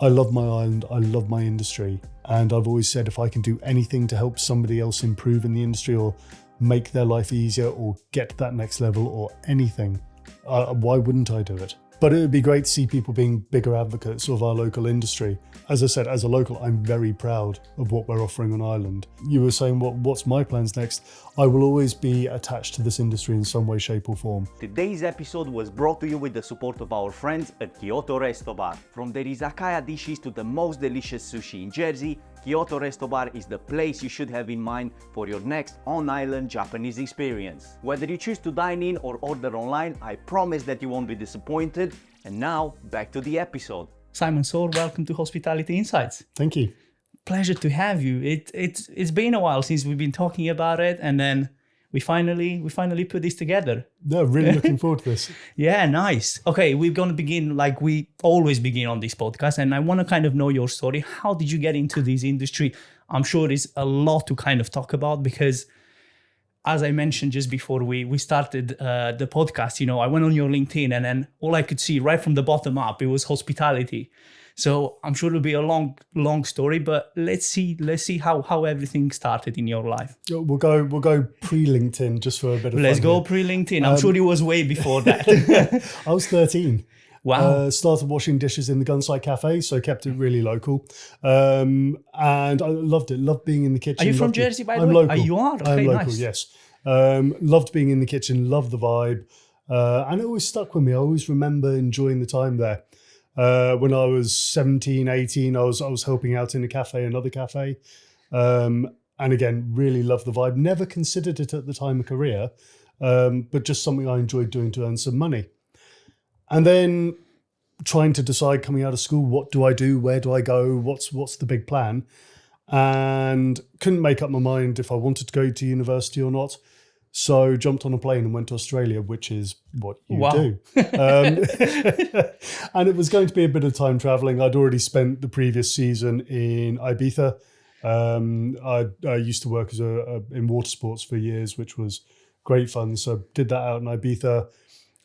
I love my island, I love my industry, and I've always said if I can do anything to help somebody else improve in the industry or make their life easier or get to that next level or anything, why wouldn't I do it? But it would be great to see people being bigger advocates of our local industry. As I said, as a local, I'm very proud of what we're offering on Ireland. You were saying, what's my plans next? I will always be attached to this industry in some way, shape or form. Today's episode was brought to you with the support of our friends at Kyoto Restobar. From their izakaya dishes to the most delicious sushi in Jersey, Kyoto Restobar is the place you should have in mind for your next on-island Japanese experience. Whether you choose to dine in or order online, I promise that you won't be disappointed. And now, back to the episode. Simon Soar, welcome to Hospitality Insights. Thank you. Pleasure to have you. It's been a while since we've been talking about it, and then we finally put this together. No, really looking forward to this. Yeah, nice. Okay, we're going to begin like we always begin on this podcast, and I want to kind of know your story. How did you get into this industry? I'm sure there's a lot to kind of talk about because, as I mentioned just before we started the podcast, I went on your LinkedIn and then all I could see right from the bottom up, it was hospitality. So I'm sure it'll be a long story, but let's see how everything started in your life. We'll go pre-LinkedIn just for a bit of Let's fun go here. Pre-LinkedIn. I'm sure it was way before that. I was 13. Wow. Started washing dishes in the Gunsite Cafe, so kept it really local. And I loved it. Loved being in the kitchen. Are you from Loved it. Jersey, by the I'm way? local. You are? Okay, I'm local, nice. yes. Loved being in the kitchen, loved the vibe. And it always stuck with me. I always remember enjoying the time there. When I was 17, 18, I was helping out in another cafe. And again, really loved the vibe. Never considered it at the time a career, but just something I enjoyed doing to earn some money. And then trying to decide coming out of school, what do I do? Where do I go? What's the big plan? And couldn't make up my mind if I wanted to go to university or not. So jumped on a plane and went to Australia, which is what you do. And it was going to be a bit of time traveling. I'd already spent the previous season in Ibiza. I used to work in water sports for years, which was great fun. So did that out in Ibiza.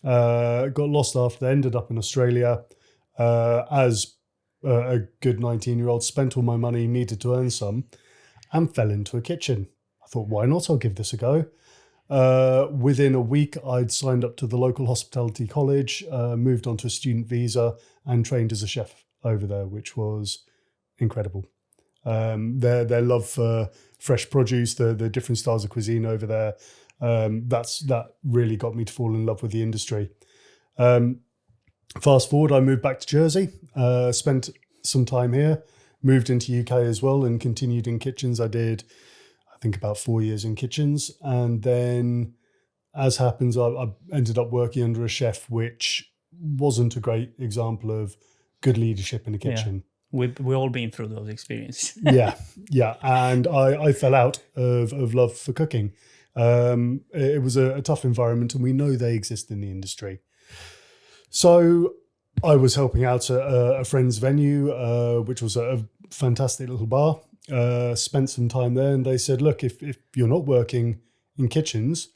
Got lost after, ended up in Australia as a good 19-year-old, spent all my money, needed to earn some, and fell into a kitchen. I thought, why not? I'll give this a go. Within a week, I'd signed up to the local hospitality college, moved onto a student visa, and trained as a chef over there, which was incredible. Their love for fresh produce, the different styles of cuisine over there, that really got me to fall in love with the industry. Fast forward, I moved back to Jersey, spent some time here, moved into UK as well, and continued in kitchens. I did, I think, about 4 years in kitchens, and then, as happens, I ended up working under a chef, which wasn't a great example of good leadership in a kitchen. Yeah. We've all been through those experiences. yeah, and I fell out of love for cooking. It was a tough environment, and we know they exist in the industry. So I was helping out at a friend's venue, which was a fantastic little bar. Spent some time there, and they said, look, if you're not working in kitchens,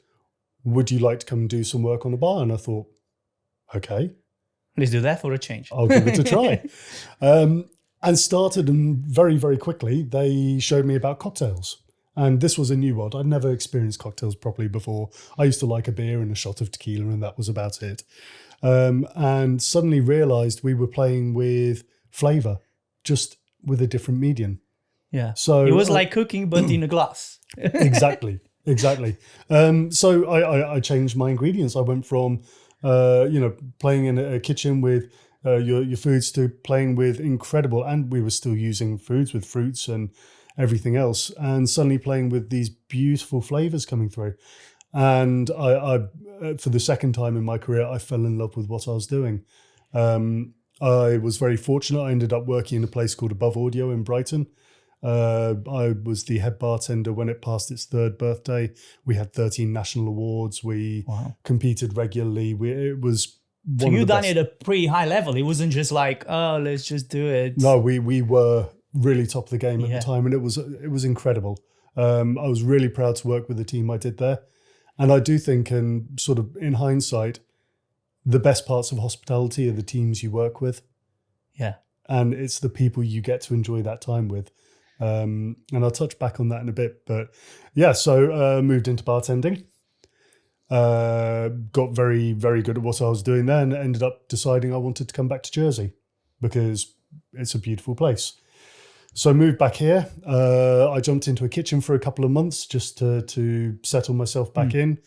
would you like to come and do some work on a bar? And I thought, okay, let's do that for a change. I'll give it a try. And started, and very, very quickly, they showed me about cocktails. And this was a new world. I'd never experienced cocktails properly before. I used to like a beer and a shot of tequila, and that was about it. And suddenly realized we were playing with flavor, just with a different medium. Yeah. So it was like cooking, but in a glass. Exactly. So I changed my ingredients. I went from, playing in a kitchen with your foods to playing with incredible, and we were still using foods with fruits and everything else, and suddenly playing with these beautiful flavors coming through. And I for the second time in my career, I fell in love with what I was doing. I was very fortunate. I ended up working in a place called Above Audio in Brighton. I was the head bartender when it passed its 3rd birthday. We had 13 national awards. We competed regularly. It was one so you of the done best. it at a pretty high level. It wasn't just like, oh, let's just do it. No, we were really top of the game at the time, and it was incredible. I was really proud to work with the team I did there. And I do think, and sort of in hindsight, the best parts of hospitality are the teams you work with. Yeah. and it's the people you get to enjoy that time with. And I'll touch back on that in a bit. But yeah, so moved into bartending. Got very, very good at what I was doing then. Ended up deciding I wanted to come back to Jersey because it's a beautiful place. So I moved back here. I jumped into a kitchen for a couple of months just to settle myself back in,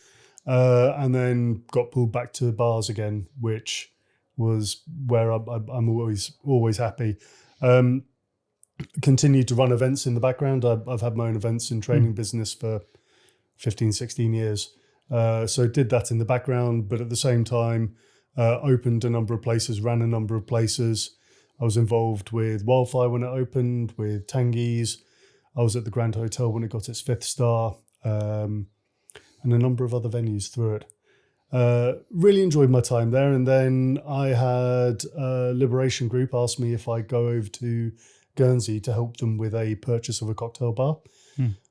and then got pulled back to bars again, which was where I'm always happy. Continued to run events in the background. I've had my own events and training business for 15, 16 years. So did that in the background, but at the same time, opened a number of places, ran a number of places. I was involved with Wildfire when it opened, with Tangies. I was at the Grand Hotel when it got its 5th star, and a number of other venues through it. Really enjoyed my time there. And then I had Liberation Group ask me if I'd go over to Guernsey to help them with a purchase of a cocktail bar.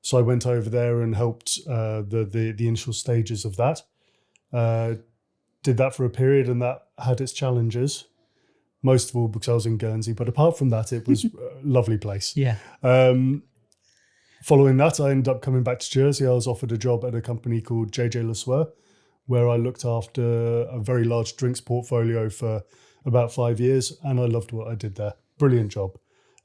So I went over there and helped the initial stages of that. Did that for a period, and that had its challenges. Most of all because I was in Guernsey, but apart from that, it was a lovely place. Yeah. Following that, I ended up coming back to Jersey. I was offered a job at a company called JJ Le Sueur, where I looked after a very large drinks portfolio for about 5 years, and I loved what I did there. Brilliant job.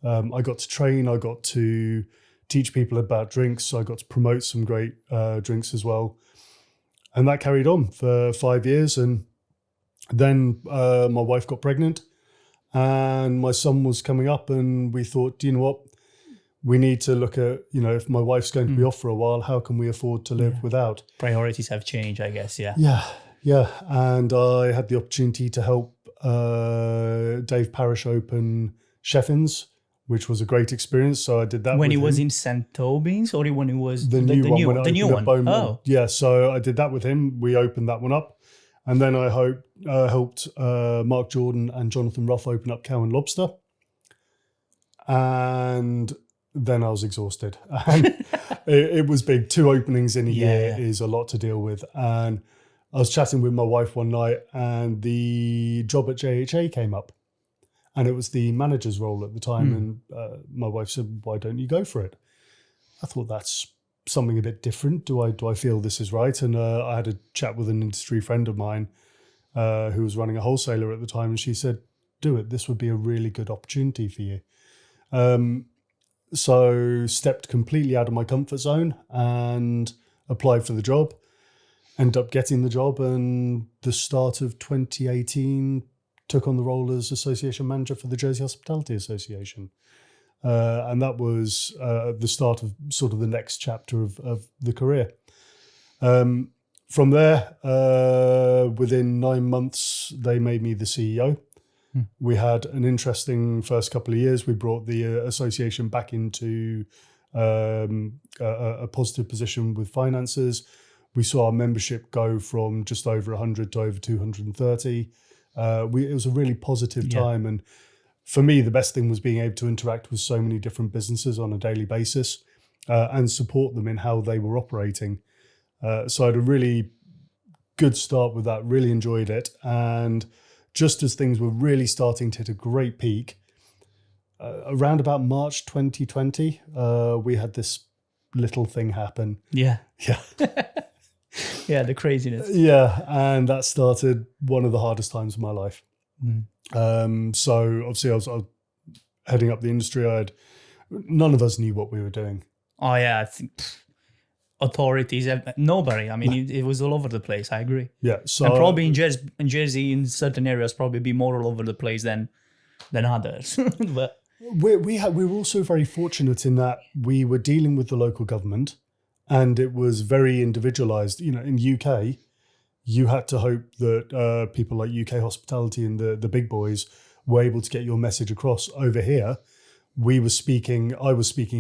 I got to train, I got to teach people about drinks, I got to promote some great drinks as well. And that carried on for 5 years. And then my wife got pregnant and my son was coming up, and we thought, do you know what? We need to look at, if my wife's going to be off for a while, how can we afford to live without? Priorities have changed, I guess. Yeah. Yeah. And I had the opportunity to help Dave Parrish open Sheffins, which was a great experience. So I did that when with he was him. in St. Albans, or when he was The new one. The new one. Oh, yeah. So I did that with him. We opened that one up. And then I helped Mark Jordan and Jonathan Ruff open up Cow and Lobster. And then I was exhausted. And it was big. 2 openings in a year is a lot to deal with. And I was chatting with my wife one night, and the job at JHA came up. And it was the manager's role at the time. And my wife said, why don't you go for it? I thought, that's something a bit different. Do I feel this is right? And I had a chat with an industry friend of mine who was running a wholesaler at the time, and she said, do it. This would be a really good opportunity for you. So stepped completely out of my comfort zone and applied for the job. Ended up getting the job, and the start of 2018 took on the role as association manager for the Jersey Hospitality Association. And that was the start of sort of the next chapter of the career. From there, within 9 months, they made me the CEO. We had an interesting first couple of years. We brought the association back into a positive position with finances. We saw our membership go from just over 100 to over 230. It was a really positive time. And for me, the best thing was being able to interact with so many different businesses on a daily basis and support them in how they were operating. So I had a really good start with that, really enjoyed it. And just as things were really starting to hit a great peak, around about March 2020, we had this little thing happen. Yeah. Yeah. Yeah, the craziness. Yeah, and that started one of the hardest times of my life. So obviously I was heading up the industry. None of us knew what we were doing. Oh yeah, I think authorities, nobody. I mean, it was all over the place. I agree. Yeah, so and probably in Jersey, in certain areas, probably be more all over the place than others. But we were also very fortunate in that we were dealing with the local government, and it was very individualized. In UK, you had to hope that people like UK Hospitality and the big boys were able to get your message across. Over here, I was speaking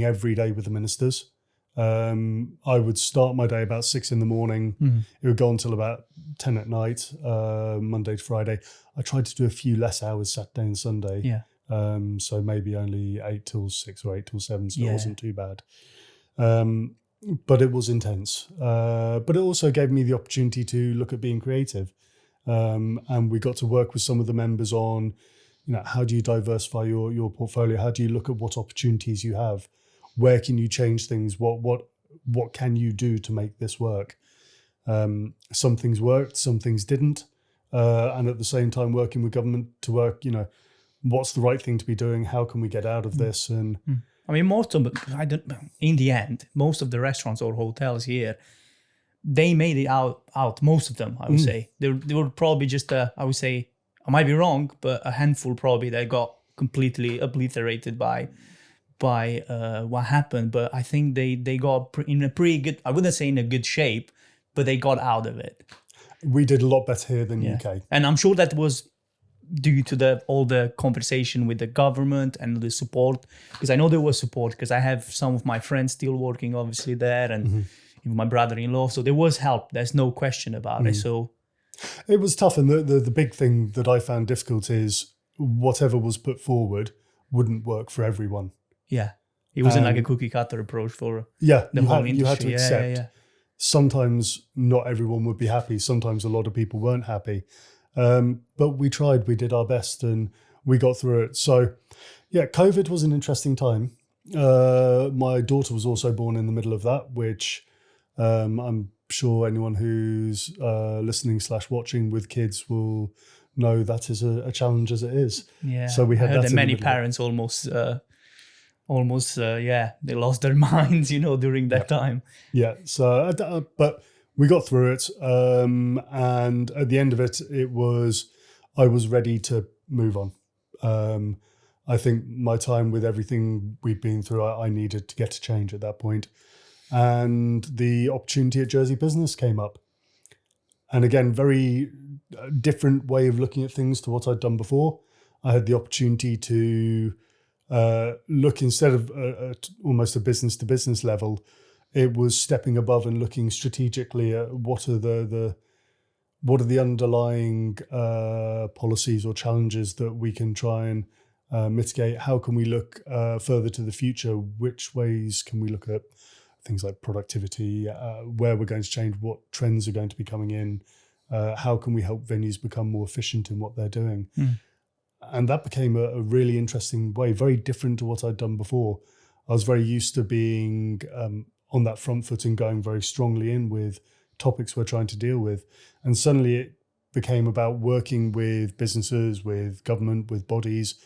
every day with the ministers. I would start my day about 6 a.m. It would go until about 10 at night, Monday to Friday. I tried to do a few less hours Saturday and Sunday. yeah, So maybe only 8 till 6 or 8 till 7, so it wasn't too bad. But it was intense. But it also gave me the opportunity to look at being creative. And we got to work with some of the members on, how do you diversify your portfolio? How do you look at what opportunities you have? Where can you change things? What can you do to make this work? Some things worked, some things didn't. And at the same time, working with government to work, what's the right thing to be doing? How can we get out of this? And I mean, in the end, most of the restaurants or hotels here, they made it out. Most of them, I would say. They were probably just, I would say, I might be wrong, but a handful probably that got completely obliterated by what happened. But I think they got in a pretty good, I wouldn't say in a good shape, but they got out of it. We did a lot better here than UK. And I'm sure that was due to all the conversation with the government and the support, because I know there was support, because I have some of my friends still working obviously there, and even my brother-in-law, so there was help, there's no question about it. So it was tough, and the big thing that I found difficult is whatever was put forward wouldn't work for everyone. It wasn't like a cookie cutter approach for the whole industry. You had to accept sometimes not everyone would be happy, sometimes a lot of people weren't happy. But we tried, we did our best, and we got through it. So, COVID was an interesting time. My daughter was also born in the middle of that, which I'm sure anyone who's listening/watching with kids will know that is a challenge as it is. So we had that many parents almost, they lost their minds, during that time. So, but we got through it, and at the end of it, I was ready to move on. I think my time with everything we've been through, I needed to get a change at that point. And the opportunity at Jersey Business came up. And again, very different way of looking at things to what I'd done before. I had the opportunity to look, instead of almost a business to business level, it was stepping above and looking strategically at what are the underlying policies or challenges that we can try and mitigate. How can we look further to the future? Which ways can we look at things like productivity, where we're going to change, what trends are going to be coming in, how can we help venues become more efficient in what they're doing? And that became a really interesting way, very different to what I'd done before. I was very used to being on that front foot and going very strongly in with topics we're trying to deal with. And suddenly it became about working with businesses, with government, with bodies,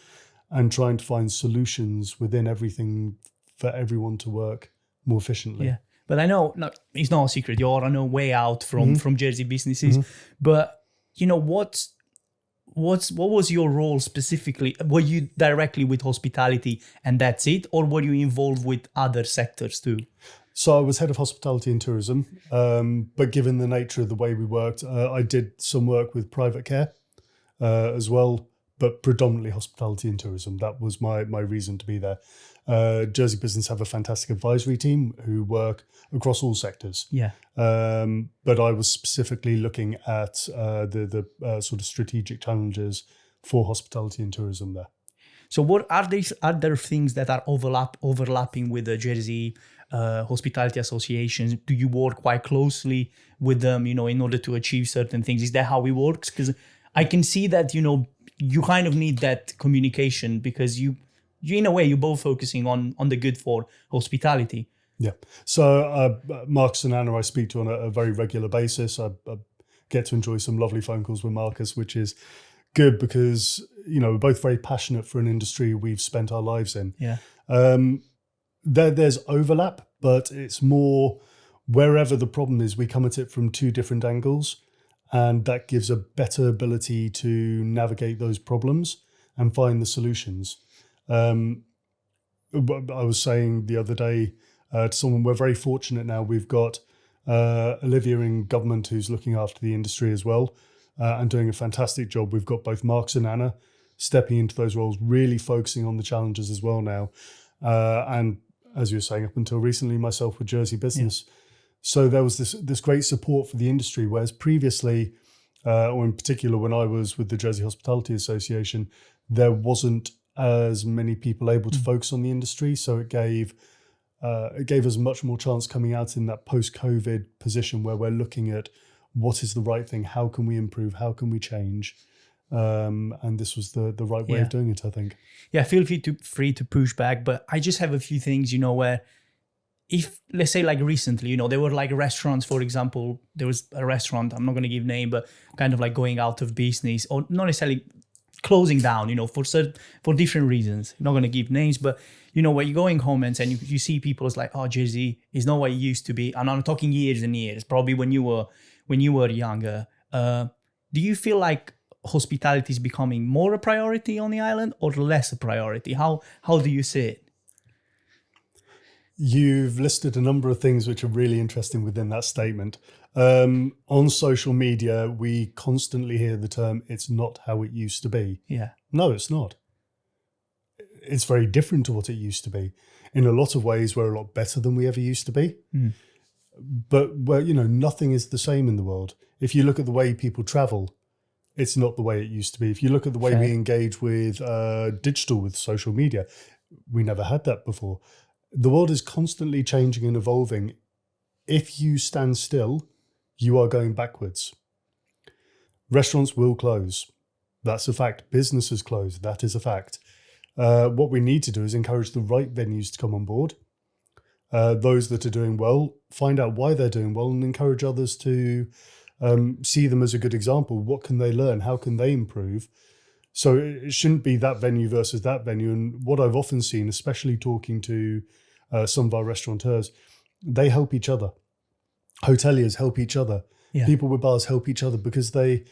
and trying to find solutions within everything for everyone to work more efficiently. But I know, it's not a secret, you're on a way out from Jersey Businesses, but what was your role specifically? Were you directly with hospitality and that's it, or were you involved with other sectors too? So I was head of hospitality and tourism, but given the nature of the way we worked, I did some work with private care as well, but predominantly hospitality and tourism. That was my reason to be there. Jersey Business have a fantastic advisory team who work across all sectors. But I was specifically looking at the sort of strategic challenges for hospitality and tourism there. So what are there things that are overlapping with the Jersey Hospitality Association? Do you work quite closely with them, in order to achieve certain things? Is that how it works? Because I can see that, you kind of need that communication, because you in a way, you're both focusing on the good for hospitality. So Marcus and Anna I speak to on a very regular basis. I get to enjoy some lovely phone calls with Marcus, which is good because, we're both very passionate for an industry we've spent our lives in. There's overlap, but it's more wherever the problem is, we come at it from two different angles, and that gives a better ability to navigate those problems and find the solutions. I was saying the other day to someone, we're very fortunate now. We've got Olivia in government who's looking after the industry as well and doing a fantastic job. We've got both Marcus and Anna stepping into those roles, really focusing on the challenges as well now. And as you were saying, up until recently, myself with Jersey Business. So there was this great support for the industry, whereas previously, or in particular when I was with the Jersey Hospitality Association, there wasn't as many people able to focus on the industry. So it gave us much more chance coming out in that post-COVID position where we're looking at what is the right thing, how can we improve, how can we change. And this was the right way of doing it, I think. Yeah, feel free to push back, but I just have a few things, where if, let's say like recently, there were like restaurants, for example, there was a restaurant, I'm not going to give name, but kind of like going out of business or not necessarily closing down, for different reasons. I'm not going to give names, but when you're going home and you see people, it's like, oh, Jersey is not what it used to be. And I'm talking years and years, probably when you were younger. Do you feel like hospitality is becoming more a priority on the island or less a priority? How do you see it? You've listed a number of things which are really interesting within that statement. On social media, we constantly hear the term, it's not how it used to be. Yeah. No, it's not. It's very different to what it used to be. In a lot of ways, we're a lot better than we ever used to be. Mm. But nothing is the same in the world. If you look at the way people travel, it's not the way it used to be. If you look at the way we engage with digital, with social media, we never had that before. The world is constantly changing and evolving. If you stand still, you are going backwards. Restaurants will close. That's a fact. Businesses close. That is a fact. What we need to do is encourage the right venues to come on board. Those that are doing well, find out why they're doing well and encourage others to see them as a good example. What can they learn? How can they improve? So it shouldn't be that venue versus that venue. And what I've often seen, especially talking to some of our restaurateurs, they help each other. Hoteliers help each other. Yeah. People with bars help each other because they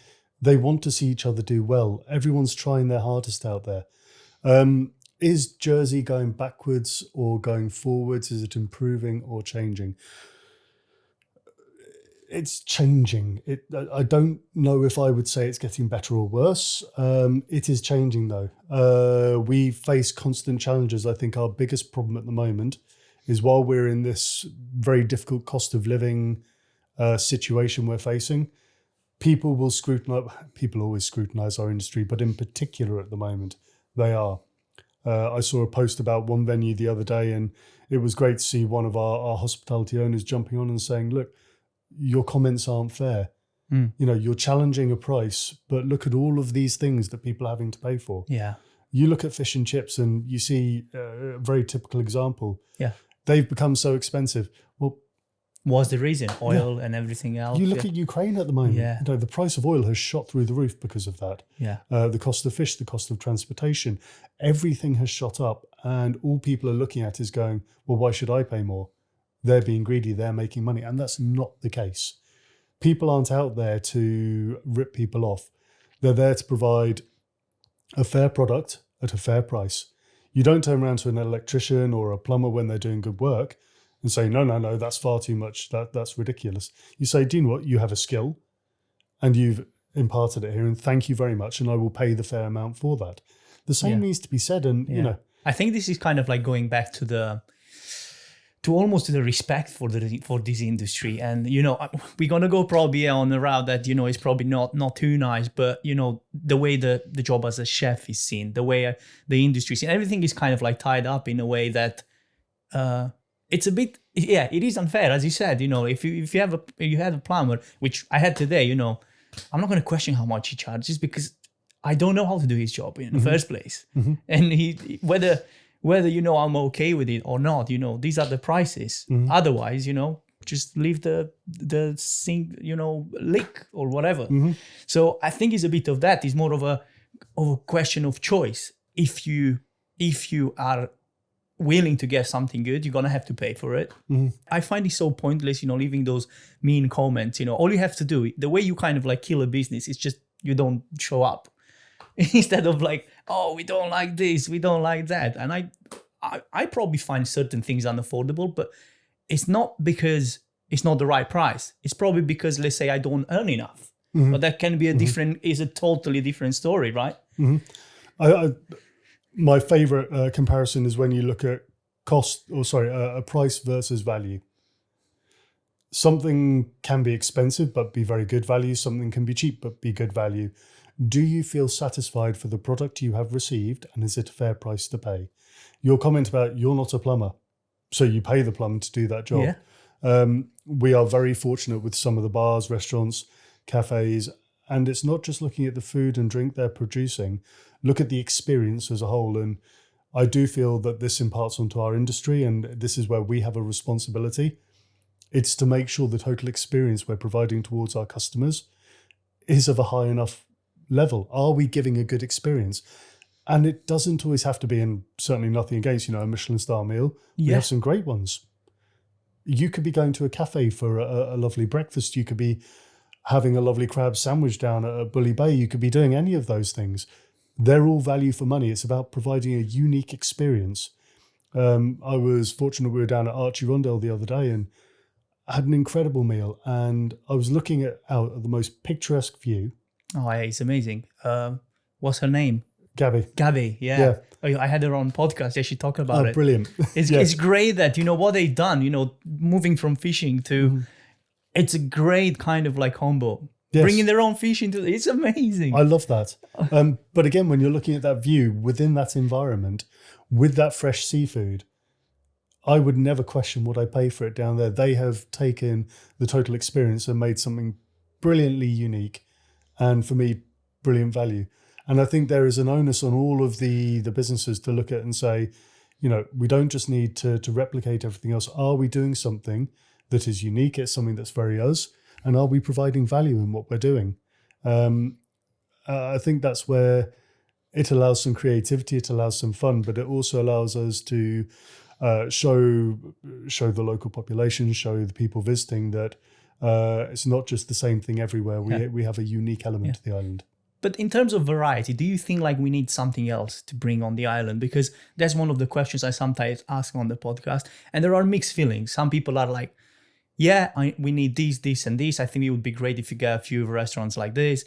want to see each other do well. Everyone's trying their hardest out there. Is Jersey going backwards or going forwards? Is it improving or changing? It's changing. I don't know if I would say it's getting better or worse. It is changing though. We face constant challenges. I think our biggest problem at the moment is while we're in this very difficult cost of living situation we're facing, people will scrutinize. People always scrutinize our industry, but in particular at the moment, they are. I saw a post about one venue the other day, and it was great to see one of our hospitality owners jumping on and saying, look, your comments aren't fair. You're challenging a price, but look at all of these things that people are having to pay for. Yeah. You look at fish and chips and you see a very typical example. Yeah. They've become so expensive. Well, what's the reason? Oil and everything else. You look at Ukraine at the moment. Yeah. The price of oil has shot through the roof because of that. Yeah. The cost of fish, the cost of transportation, everything has shot up. And all people are looking at is going, well, why should I pay more? They're being greedy, they're making money. And that's not the case. People aren't out there to rip people off. They're there to provide a fair product at a fair price. You don't turn around to an electrician or a plumber when they're doing good work and say, no, that's far too much. That's ridiculous. You say, do you know what? You have a skill and you've imparted it here, and thank you very much, and I will pay the fair amount for that. The same needs to be said. And, I think this is kind of like going back to the respect for this industry. And, we're going to go probably on a route that, is probably not too nice, but, the way the job as a chef is seen, the way the industry is seen, everything is kind of like tied up in a way that it's a bit, it is unfair. As you said, if you have a plumber, which I had today, I'm not going to question how much he charges because I don't know how to do his job in the first place. Mm-hmm. And whether I'm okay with it or not, these are the prices. Mm-hmm. Otherwise, just leave the sink, leak or whatever. Mm-hmm. So I think it's a bit of that. It's more of a question of choice. If you are willing to get something good, you're gonna have to pay for it. Mm-hmm. I find it so pointless, leaving those mean comments. All you have to do, the way you kind of like kill a business, is just you don't show up. Instead of like, oh, we don't like this, we don't like that. And I probably find certain things unaffordable, but it's not because it's not the right price. It's probably because, let's say, I don't earn enough. Mm-hmm. But that can be is a totally different story, right? Mm-hmm. My favorite comparison is when you look at a price versus value. Something can be expensive but be very good value. Something can be cheap but be good value. Do you feel satisfied for the product you have received, and is it a fair price to pay? Your comment about you're not a plumber, so you pay the plumber to do that job. Yeah. We are very fortunate with some of the bars, restaurants, cafes, And it's not just looking at the food and drink they're producing, look at the experience as a whole. And I do feel that this imparts onto our industry, and this is where we have a responsibility. It's to make sure the total experience we're providing towards our customers is of a high enough level. Are we giving a good experience? And it doesn't always have to be, and certainly nothing against, a Michelin star meal. We have some great ones. You could be going to a cafe for a lovely breakfast. You could be having a lovely crab sandwich down at Bully Bay. You could be doing any of those things. They're all value for money. It's about providing a unique experience. I was fortunate, we were down at Archie Rondell the other day and had an incredible meal. And I was looking out at the most picturesque view. Oh, yeah, it's amazing. What's her name? Gabby, yeah. I had her on podcast. Yeah, she talked about it. Brilliant. It's great that, what they've done, moving from fishing to, it's a great kind of like combo. Yes. Bringing their own fish into it's amazing. I love that. But again, when you're looking at that view within that environment, with that fresh seafood, I would never question what I pay for it down there. They have taken the total experience and made something brilliantly unique, and for me, brilliant value. And I think there is an onus on all of the businesses to look at and say, we don't just need to replicate everything else. Are we doing something that is unique? It's something that's very us. And are we providing value in what we're doing? I think that's where it allows some creativity, it allows some fun, but it also allows us to show the local population, show the people visiting that it's not just the same thing everywhere. We have a unique element to the island. But in terms of variety, do you think like we need something else to bring on the island? Because that's one of the questions I sometimes ask on the podcast. And there are mixed feelings. Some people are like, we need this, and this. I think it would be great if you get a few restaurants like this.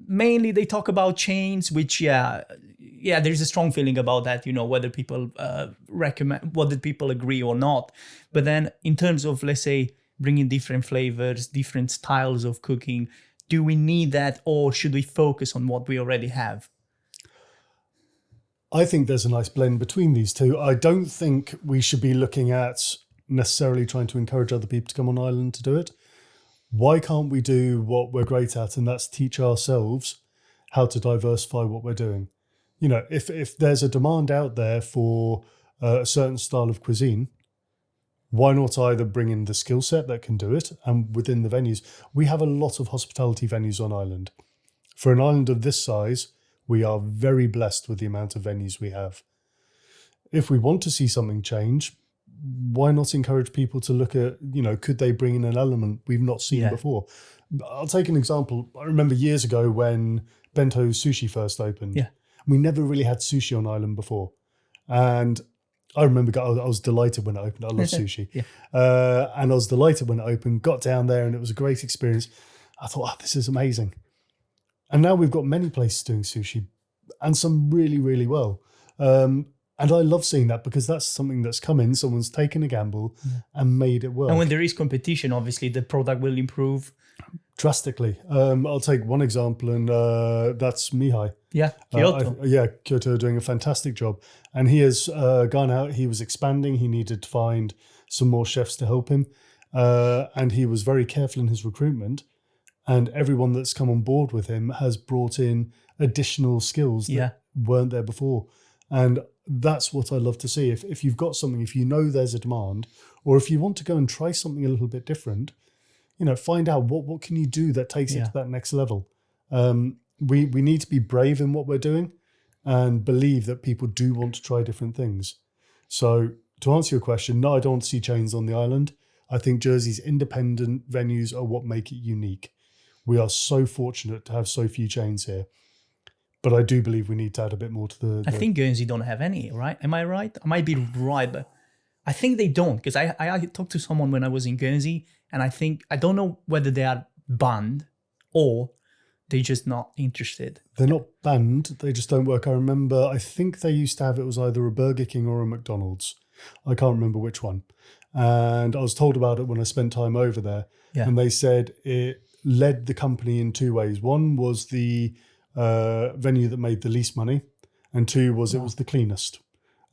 Mainly they talk about chains, which, there's a strong feeling about that, whether people recommend, whether people agree or not. But then in terms of, let's say, bringing different flavors, different styles of cooking, do we need that, or should we focus on what we already have? I think there's a nice blend between these two. I don't think we should be looking at necessarily trying to encourage other people to come on island to do it. Why can't we do what we're great at, and that's teach ourselves how to diversify what we're doing? If there's a demand out there for a certain style of cuisine, why not either bring in the skill set that can do it, and within the venues, we have a lot of hospitality venues on island. For an island of this size, we are very blessed with the amount of venues we have. If we want to see something change, why not encourage people to look at, could they bring in an element we've not seen before? I'll take an example. I remember years ago when Bento Sushi first opened. Yeah. We never really had sushi on island before. And I remember I was delighted when it opened. I love sushi. And I was delighted when it opened, got down there, and it was a great experience. I thought, this is amazing. And now we've got many places doing sushi, and some really, really well. And I love seeing that, because that's something that's come in. Someone's taken a gamble and made it work. And when there is competition, obviously the product will improve drastically. I'll take one example, and that's Mihai. Yeah, Kyoto. Kyoto are doing a fantastic job. And he has gone out. He was expanding. He needed to find some more chefs to help him. And he was very careful in his recruitment. And everyone that's come on board with him has brought in additional skills that weren't there before. And that's what I love to see. If you've got something, if there's a demand, or if you want to go and try something a little bit different, find out what can you do that takes it to that next level. We need to be brave in what we're doing and believe that people do want to try different things. So to answer your question, no, I don't want to see chains on the island. I think Jersey's independent venues are what make it unique. We are so fortunate to have so few chains here. But I do believe we need to add a bit more to the... I think Guernsey don't have any, right? Am I right? I might be right, but I think they don't. Because I talked to someone when I was in Guernsey, and I don't know whether they are banned or they're just not interested. They're not banned, they just don't work. I think they used to have, it was either a Burger King or a McDonald's. I can't remember which one. And I was told about it when I spent time over there. Yeah. And they said it led the company in two ways. One was the venue that made the least money, and two was it was the cleanest.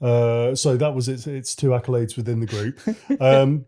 So that was its two accolades within the group.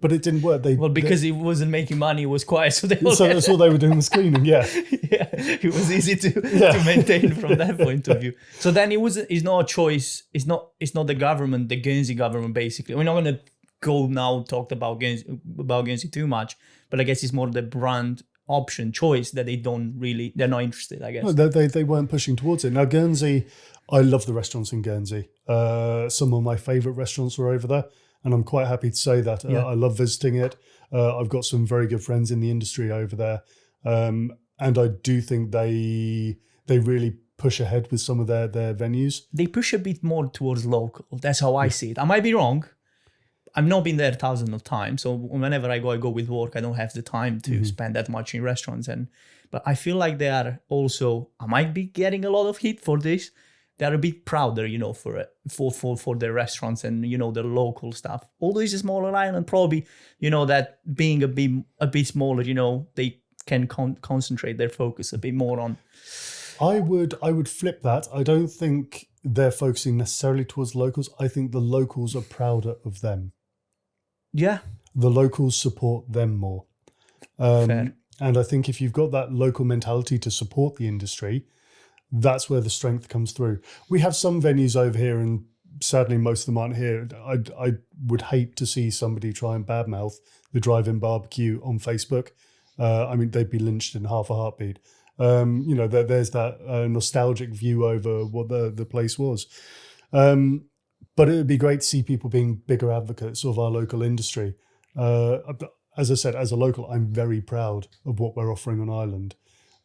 But it didn't work. Because it wasn't making money, it was quiet. So that's all they were doing was cleaning. Yeah, yeah, it was easy to maintain from that point of view. So then it's not a choice. It's not the government, the Guernsey government. Basically, we're not going to go now talk about Guernsey too much, but I guess it's more the brand option choice that they're not interested, I guess. No, they weren't pushing towards it. Now Guernsey, I love the restaurants in Guernsey. Some of my favourite restaurants are over there, and I'm quite happy to say that. I love visiting it. I've got some very good friends in the industry over there, and I do think they really push ahead with some of their venues. They push a bit more towards local. That's how I see it. I might be wrong. I've not been there thousands of times, so whenever I go with work. I don't have the time to spend that much in restaurants, but I feel like they are also. I might be getting a lot of heat for this. They are a bit prouder, for their restaurants and the local stuff. Although it's a smaller island, probably that being a bit smaller, they can concentrate their focus a bit more on. I would flip that. I don't think they're focusing necessarily towards locals. I think the locals are prouder of them. Yeah. The locals support them more. Fair. And I think if you've got that local mentality to support the industry, that's where the strength comes through. We have some venues over here, and sadly most of them aren't here. I would hate to see somebody try and badmouth the drive-in barbecue on Facebook. They'd be lynched in half a heartbeat. There's that nostalgic view over what the place was. But it would be great to see people being bigger advocates of our local industry. As I said, as a local, I'm very proud of what we're offering on Ireland.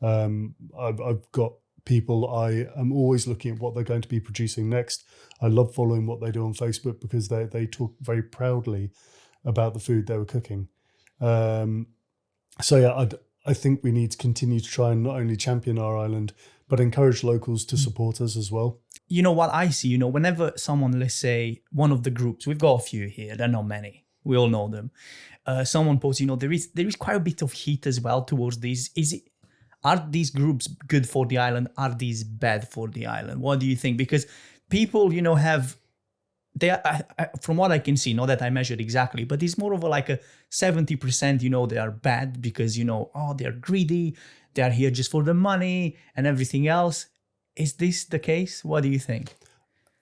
I've got people, I am always looking at what they're going to be producing next. I love following what they do on Facebook because they talk very proudly about the food they were cooking. I think we need to continue to try and not only champion our island, but encourage locals to support us as well. You know what I see, whenever someone, let's say one of the groups, we've got a few here, they're not many, we all know them. Someone posts, there is quite a bit of heat as well towards these. Are these groups good for the island? Are these bad for the island? What do you think? Because people, from what I can see, not that I measured exactly, but it's more of a 70%, they are bad because, they're greedy, they're here just for the money and everything else. Is this the case? What do you think?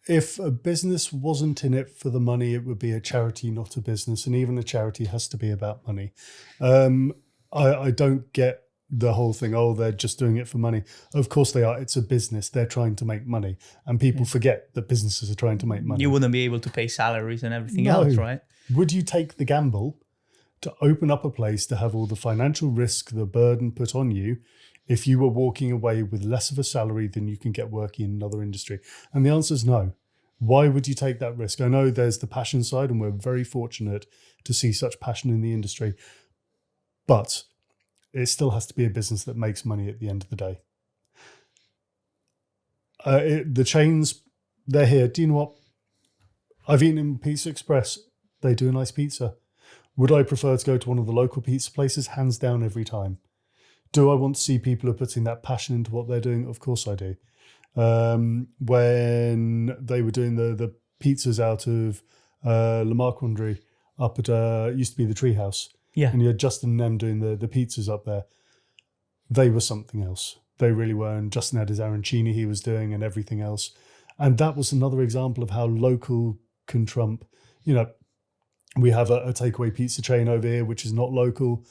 If a business wasn't in it for the money, it would be a charity, not a business. And even a charity has to be about money. I don't get the whole thing, they're just doing it for money. Of course they are. It's a business. They're trying to make money. And people forget that businesses are trying to make money. You wouldn't be able to pay salaries and everything else, right? Would you take the gamble to open up a place to have all the financial risk, the burden put on you, if you were walking away with less of a salary than you can get working in another industry? And the answer is no. Why would you take that risk? I know there's the passion side, and we're very fortunate to see such passion in the industry. But it still has to be a business that makes money at the end of the day. The chains, they're here. Do you know what? I've eaten in Pizza Express. They do a nice pizza. Would I prefer to go to one of the local pizza places? Hands down every time. Do I want to see people who are putting that passion into what they're doing? Of course I do. When they were doing the pizzas out of La Marquanderie up at, used to be the Treehouse. Yeah. And you had Justin and them doing the pizzas up there. They were something else. They really were. And Justin had his arancini he was doing and everything else. And that was another example of how local can trump. We have a takeaway pizza chain over here, which is not local.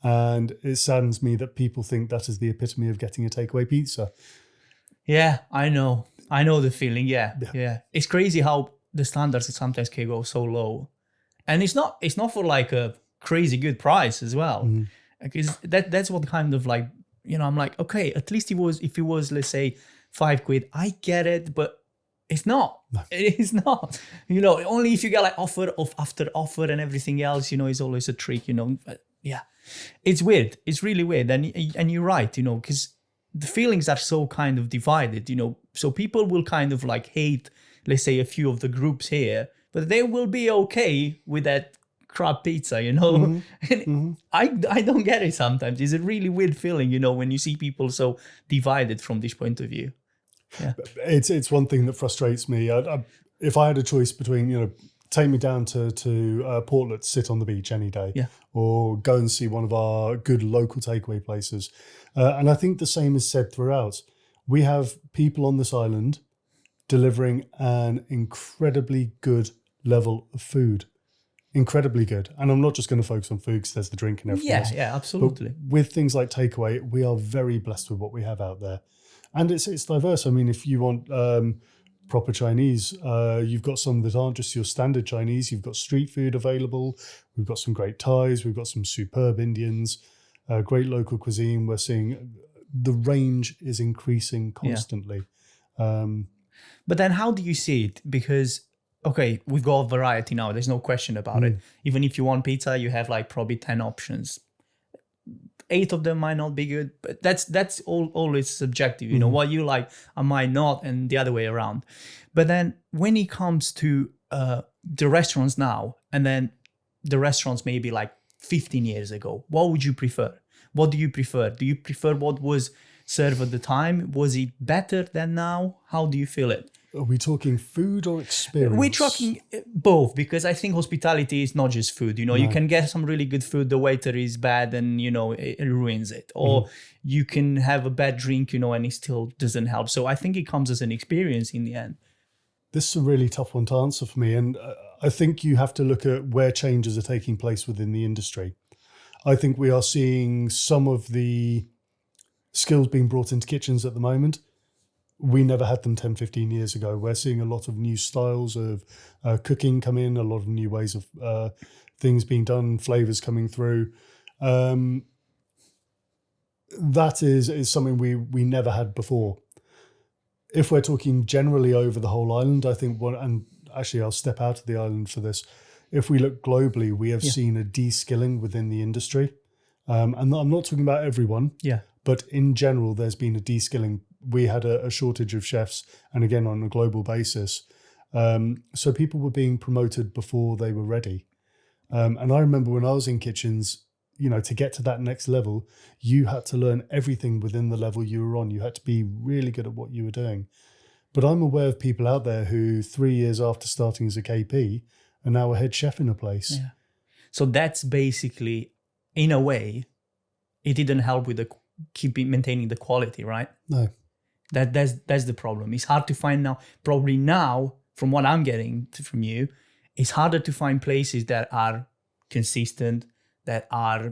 And it saddens me that people think that is the epitome of getting a takeaway pizza. Yeah, I know the feeling. Yeah. It's crazy how the standards sometimes can go so low. And it's not for a crazy good price as well. Mm-hmm. Because that's what kind of I'm like, okay, at least if it was, let's say, £5, I get it, but it's not. No. It is not. Only if you get offer after offer and everything else, it's always a trick, But yeah, it's weird. It's really weird. And you're right, because the feelings are so kind of divided, so people will kind of hate, let's say, a few of the groups here, but they will be okay with that crab pizza, Mm-hmm. And I don't get it sometimes. It's a really weird feeling, when you see people so divided from this point of view. Yeah, it's one thing that frustrates me. if I had a choice between, take me down to Portlet, sit on the beach any day, Yeah. or go and see one of our good local takeaway places. And I think the same is said throughout. We have people on this island delivering an incredibly good level of food. Incredibly good. And I'm not just going to focus on food because there's the drink and everything else. Yeah, absolutely. But with things like takeaway, we are very blessed with what we have out there. And it's diverse. I mean, if you want proper Chinese, you've got some that aren't just your standard Chinese. You've got street food available. We've got some great Thais. We've got some superb Indians, great local cuisine. We're seeing the range is increasing constantly. But then how do you see it? Because, okay, we've got variety now. There's no question about it. Even if you want pizza, you have like probably 10 options. 8 of them might not be good, but that's always subjective. You know, what you like, I might not, and the other way around. But then when it comes to the restaurants now, and then the restaurants maybe like 15 years ago, what would you prefer? What do you prefer? Do you prefer what was served at the time? Was it better than now? How do you feel it? Are we talking food or experience? We're talking both, because I think hospitality is not just food. You know, you can get some really good food, the waiter is bad and, you know, it ruins it. Or you can have a bad drink, you know, and it still doesn't help. So I think it comes as an experience in the end. This is a really tough one to answer for me. And I think you have to look at where changes are taking place within the industry. I think we are seeing some of the skills being brought into kitchens at the moment. We never had them 10, 15 years ago. We're seeing a lot of new styles of cooking come in, a lot of new ways of things being done, flavors coming through. That is something we never had before. If we're talking generally over the whole island, I think and actually I'll step out of the island for this. If we look globally, we have seen a de-skilling within the industry. And I'm not talking about everyone, but in general, there's been a de-skilling. We had a shortage of chefs, and again, on a global basis. So people were being promoted before they were ready. And I remember when I was in kitchens, you know, to get to that next level, you had to learn everything within the level you were on. You had to be really good at what you were doing. But I'm aware of people out there who 3 years after starting as a KP are now a head chef in a place. Yeah. So that's basically, in a way, it didn't help with maintaining the quality, right? No. That's the problem. It's hard to find now. Probably now, from what I'm getting from you, it's harder to find places that are consistent, that are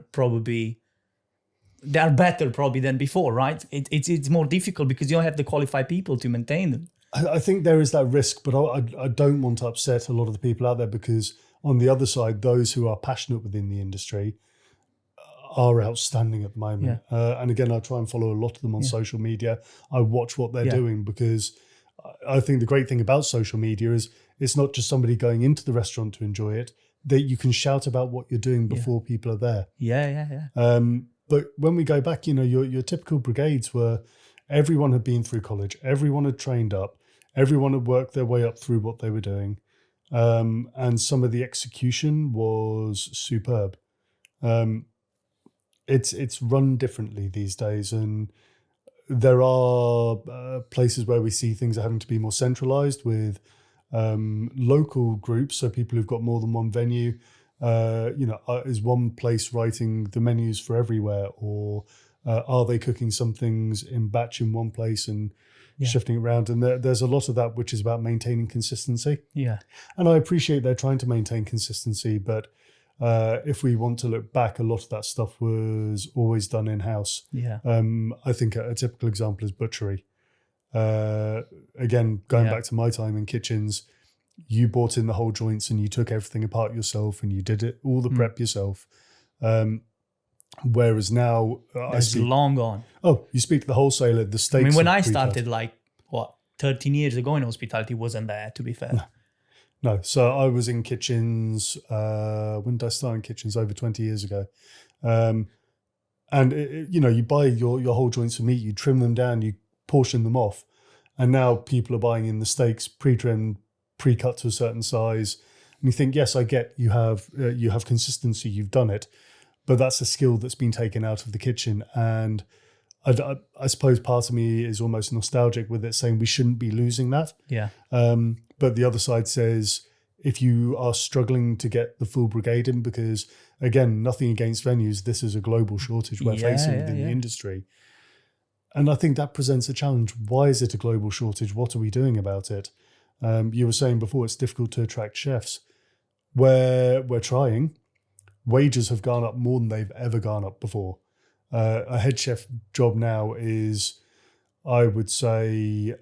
better probably than before, right? It's more difficult because you don't have the qualified people to maintain them. I think there is that risk, but I don't want to upset a lot of the people out there, because on the other side, those who are passionate within the industry are outstanding at the moment. And again, I try and follow a lot of them on social media. I watch what they're doing, because I think the great thing about social media is it's not just somebody going into the restaurant to enjoy it, that you can shout about what you're doing before people are there. But when we go back, you know, your typical brigades were everyone had been through college, everyone had trained up, everyone had worked their way up through what they were doing. And some of the execution was superb. It's run differently these days, and there are places where we see things are having to be more centralized with local groups, so people who've got more than one venue. Is one place writing the menus for everywhere, or are they cooking some things in batch in one place and shifting it around? And there's a lot of that which is about maintaining consistency. And I appreciate they're trying to maintain consistency, but if we want to look back, a lot of that stuff was always done in-house. I think a typical example is butchery. Again, going back to my time in kitchens, you bought in the whole joints and you took everything apart yourself and you did it all the prep yourself. Whereas now, it's long gone. Oh, you speak to the wholesaler, the steaks. I mean, when I started, 13 years ago in hospitality, wasn't there, to be fair. No. So I was in kitchens, when did I start in kitchens? Over 20 years ago. And, you buy your whole joints of meat, you trim them down, you portion them off. And now people are buying in the steaks, pre-trimmed, pre-cut to a certain size. And you think, yes, I get you have consistency, you've done it. But that's a skill that's been taken out of the kitchen. And I suppose part of me is almost nostalgic with it, saying we shouldn't be losing that. Yeah. But the other side says, if you are struggling to get the full brigade in, because again, nothing against venues, this is a global shortage we're facing within the industry. And I think that presents a challenge. Why is it a global shortage? What are we doing about it? You were saying before, it's difficult to attract chefs. We're trying. Wages have gone up more than they've ever gone up before. A head chef job now is, I would say,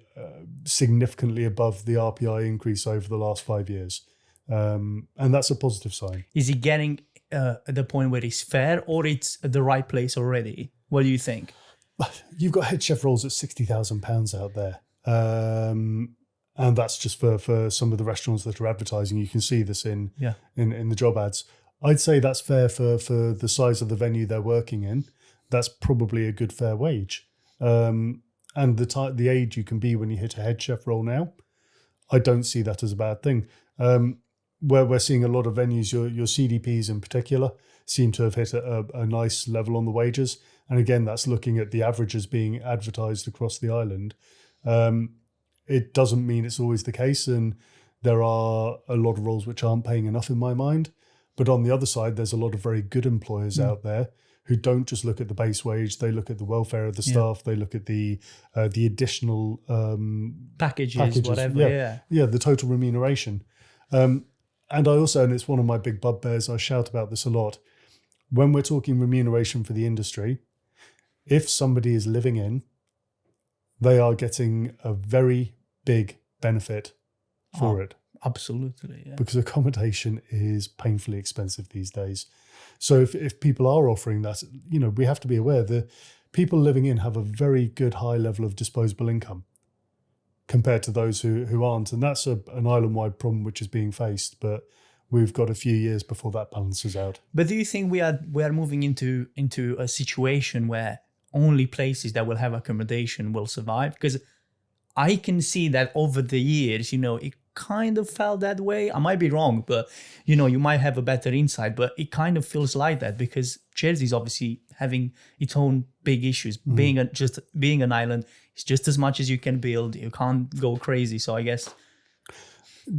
significantly above the RPI increase over the last 5 years. And that's a positive sign. Is he getting at the point where it's fair, or it's at the right place already? What do you think? You've got head chef roles at £60,000 out there. And that's just for some of the restaurants that are advertising. You can see this in the job ads. I'd say that's fair for the size of the venue they're working in. That's probably a good fair wage. And the age you can be when you hit a head chef role now, I don't see that as a bad thing. Where we're seeing a lot of venues, your CDPs in particular, seem to have hit a nice level on the wages. And again, that's looking at the averages being advertised across the island. It doesn't mean it's always the case. And there are a lot of roles which aren't paying enough in my mind. But on the other side, there's a lot of very good employers out there who don't just look at the base wage. They look at the welfare of the staff. They look at the additional packages, whatever. Yeah, the total remuneration. And it's one of my big bugbears, I shout about this a lot. When we're talking remuneration for the industry, if somebody is living in, they are getting a very big benefit for it. Absolutely, yeah. Because accommodation is painfully expensive these days. So if people are offering that, we have to be aware that people living in have a very good high level of disposable income compared to those who aren't. And that's an island-wide problem which is being faced. But we've got a few years before that balances out. But do you think we are moving into a situation where only places that will have accommodation will survive? Because I can see that over the years, it kind of felt that way. I might be wrong, but you might have a better insight, but it kind of feels like that because Jersey is obviously having its own big issues. Being an island, it's just as much as you can build. You can't go crazy. So I guess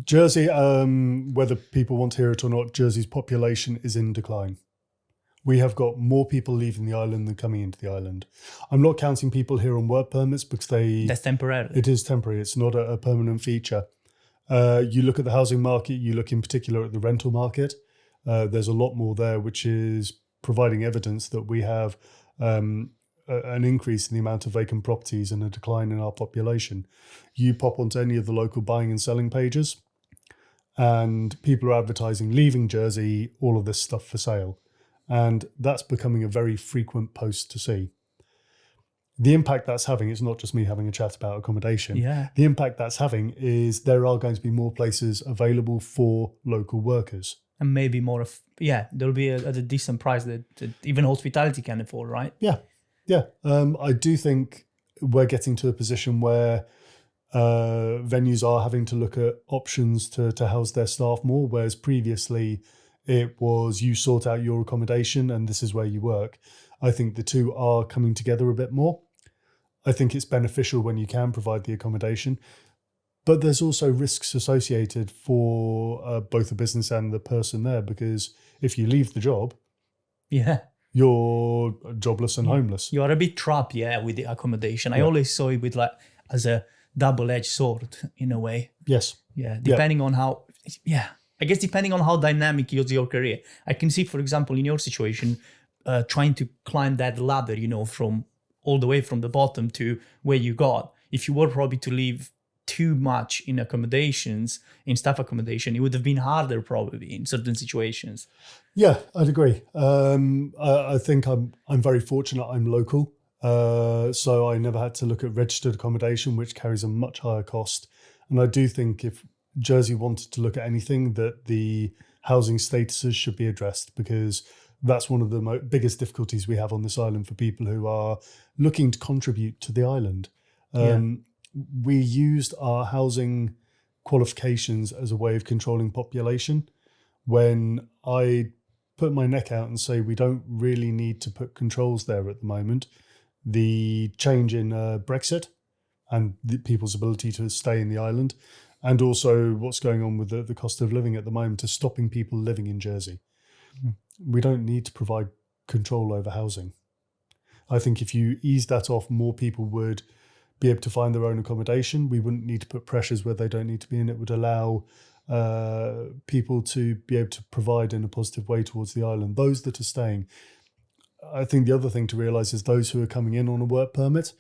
Jersey, whether people want to hear it or not, Jersey's population is in decline. We have got more people leaving the island than coming into the island. I'm not counting people here on work permits because that's temporary. It is temporary. It's not a permanent feature. You look at the housing market, you look in particular at the rental market. There's a lot more there, which is providing evidence that we have an increase in the amount of vacant properties and a decline in our population. You pop onto any of the local buying and selling pages, and people are advertising leaving Jersey, all of this stuff for sale. And that's becoming a very frequent post to see. The impact that's having, it's not just me having a chat about accommodation. Yeah. The impact that's having is there are going to be more places available for local workers. And maybe more there'll be at a decent price that even hospitality can afford, right? Yeah. I do think we're getting to a position where venues are having to look at options to house their staff more, whereas previously it was you sort out your accommodation and this is where you work. I think the two are coming together a bit more. I think it's beneficial when you can provide the accommodation, but there's also risks associated for both the business and the person there, because if you leave the job, you're jobless and homeless. You're a bit trapped, with the accommodation. I always saw it with as a double-edged sword in a way. Yes. Yeah, depending on how... I guess depending on how dynamic is your career. I can see, for example, in your situation, trying to climb that ladder, from all the way from the bottom to where you got. If you were probably to live too much in staff accommodation, it would have been harder probably in certain situations. Yeah, I'd agree. I think I'm very fortunate I'm local. So I never had to look at registered accommodation, which carries a much higher cost. And I do think if Jersey wanted to look at anything, that the housing statuses should be addressed, because that's one of the biggest difficulties we have on this island for people who are looking to contribute to the island. We used our housing qualifications as a way of controlling population. When I put my neck out and say we don't really need to put controls there at the moment, the change in Brexit and the people's ability to stay in the island, and also what's going on with the cost of living at the moment is stopping people living in Jersey. We don't need to provide control over housing. I think if you ease that off, more people would be able to find their own accommodation. We wouldn't need to put pressures where they don't need to be, and it would allow people to be able to provide in a positive way towards the island. Those that are staying, I think the other thing to realise is those who are coming in on a work permit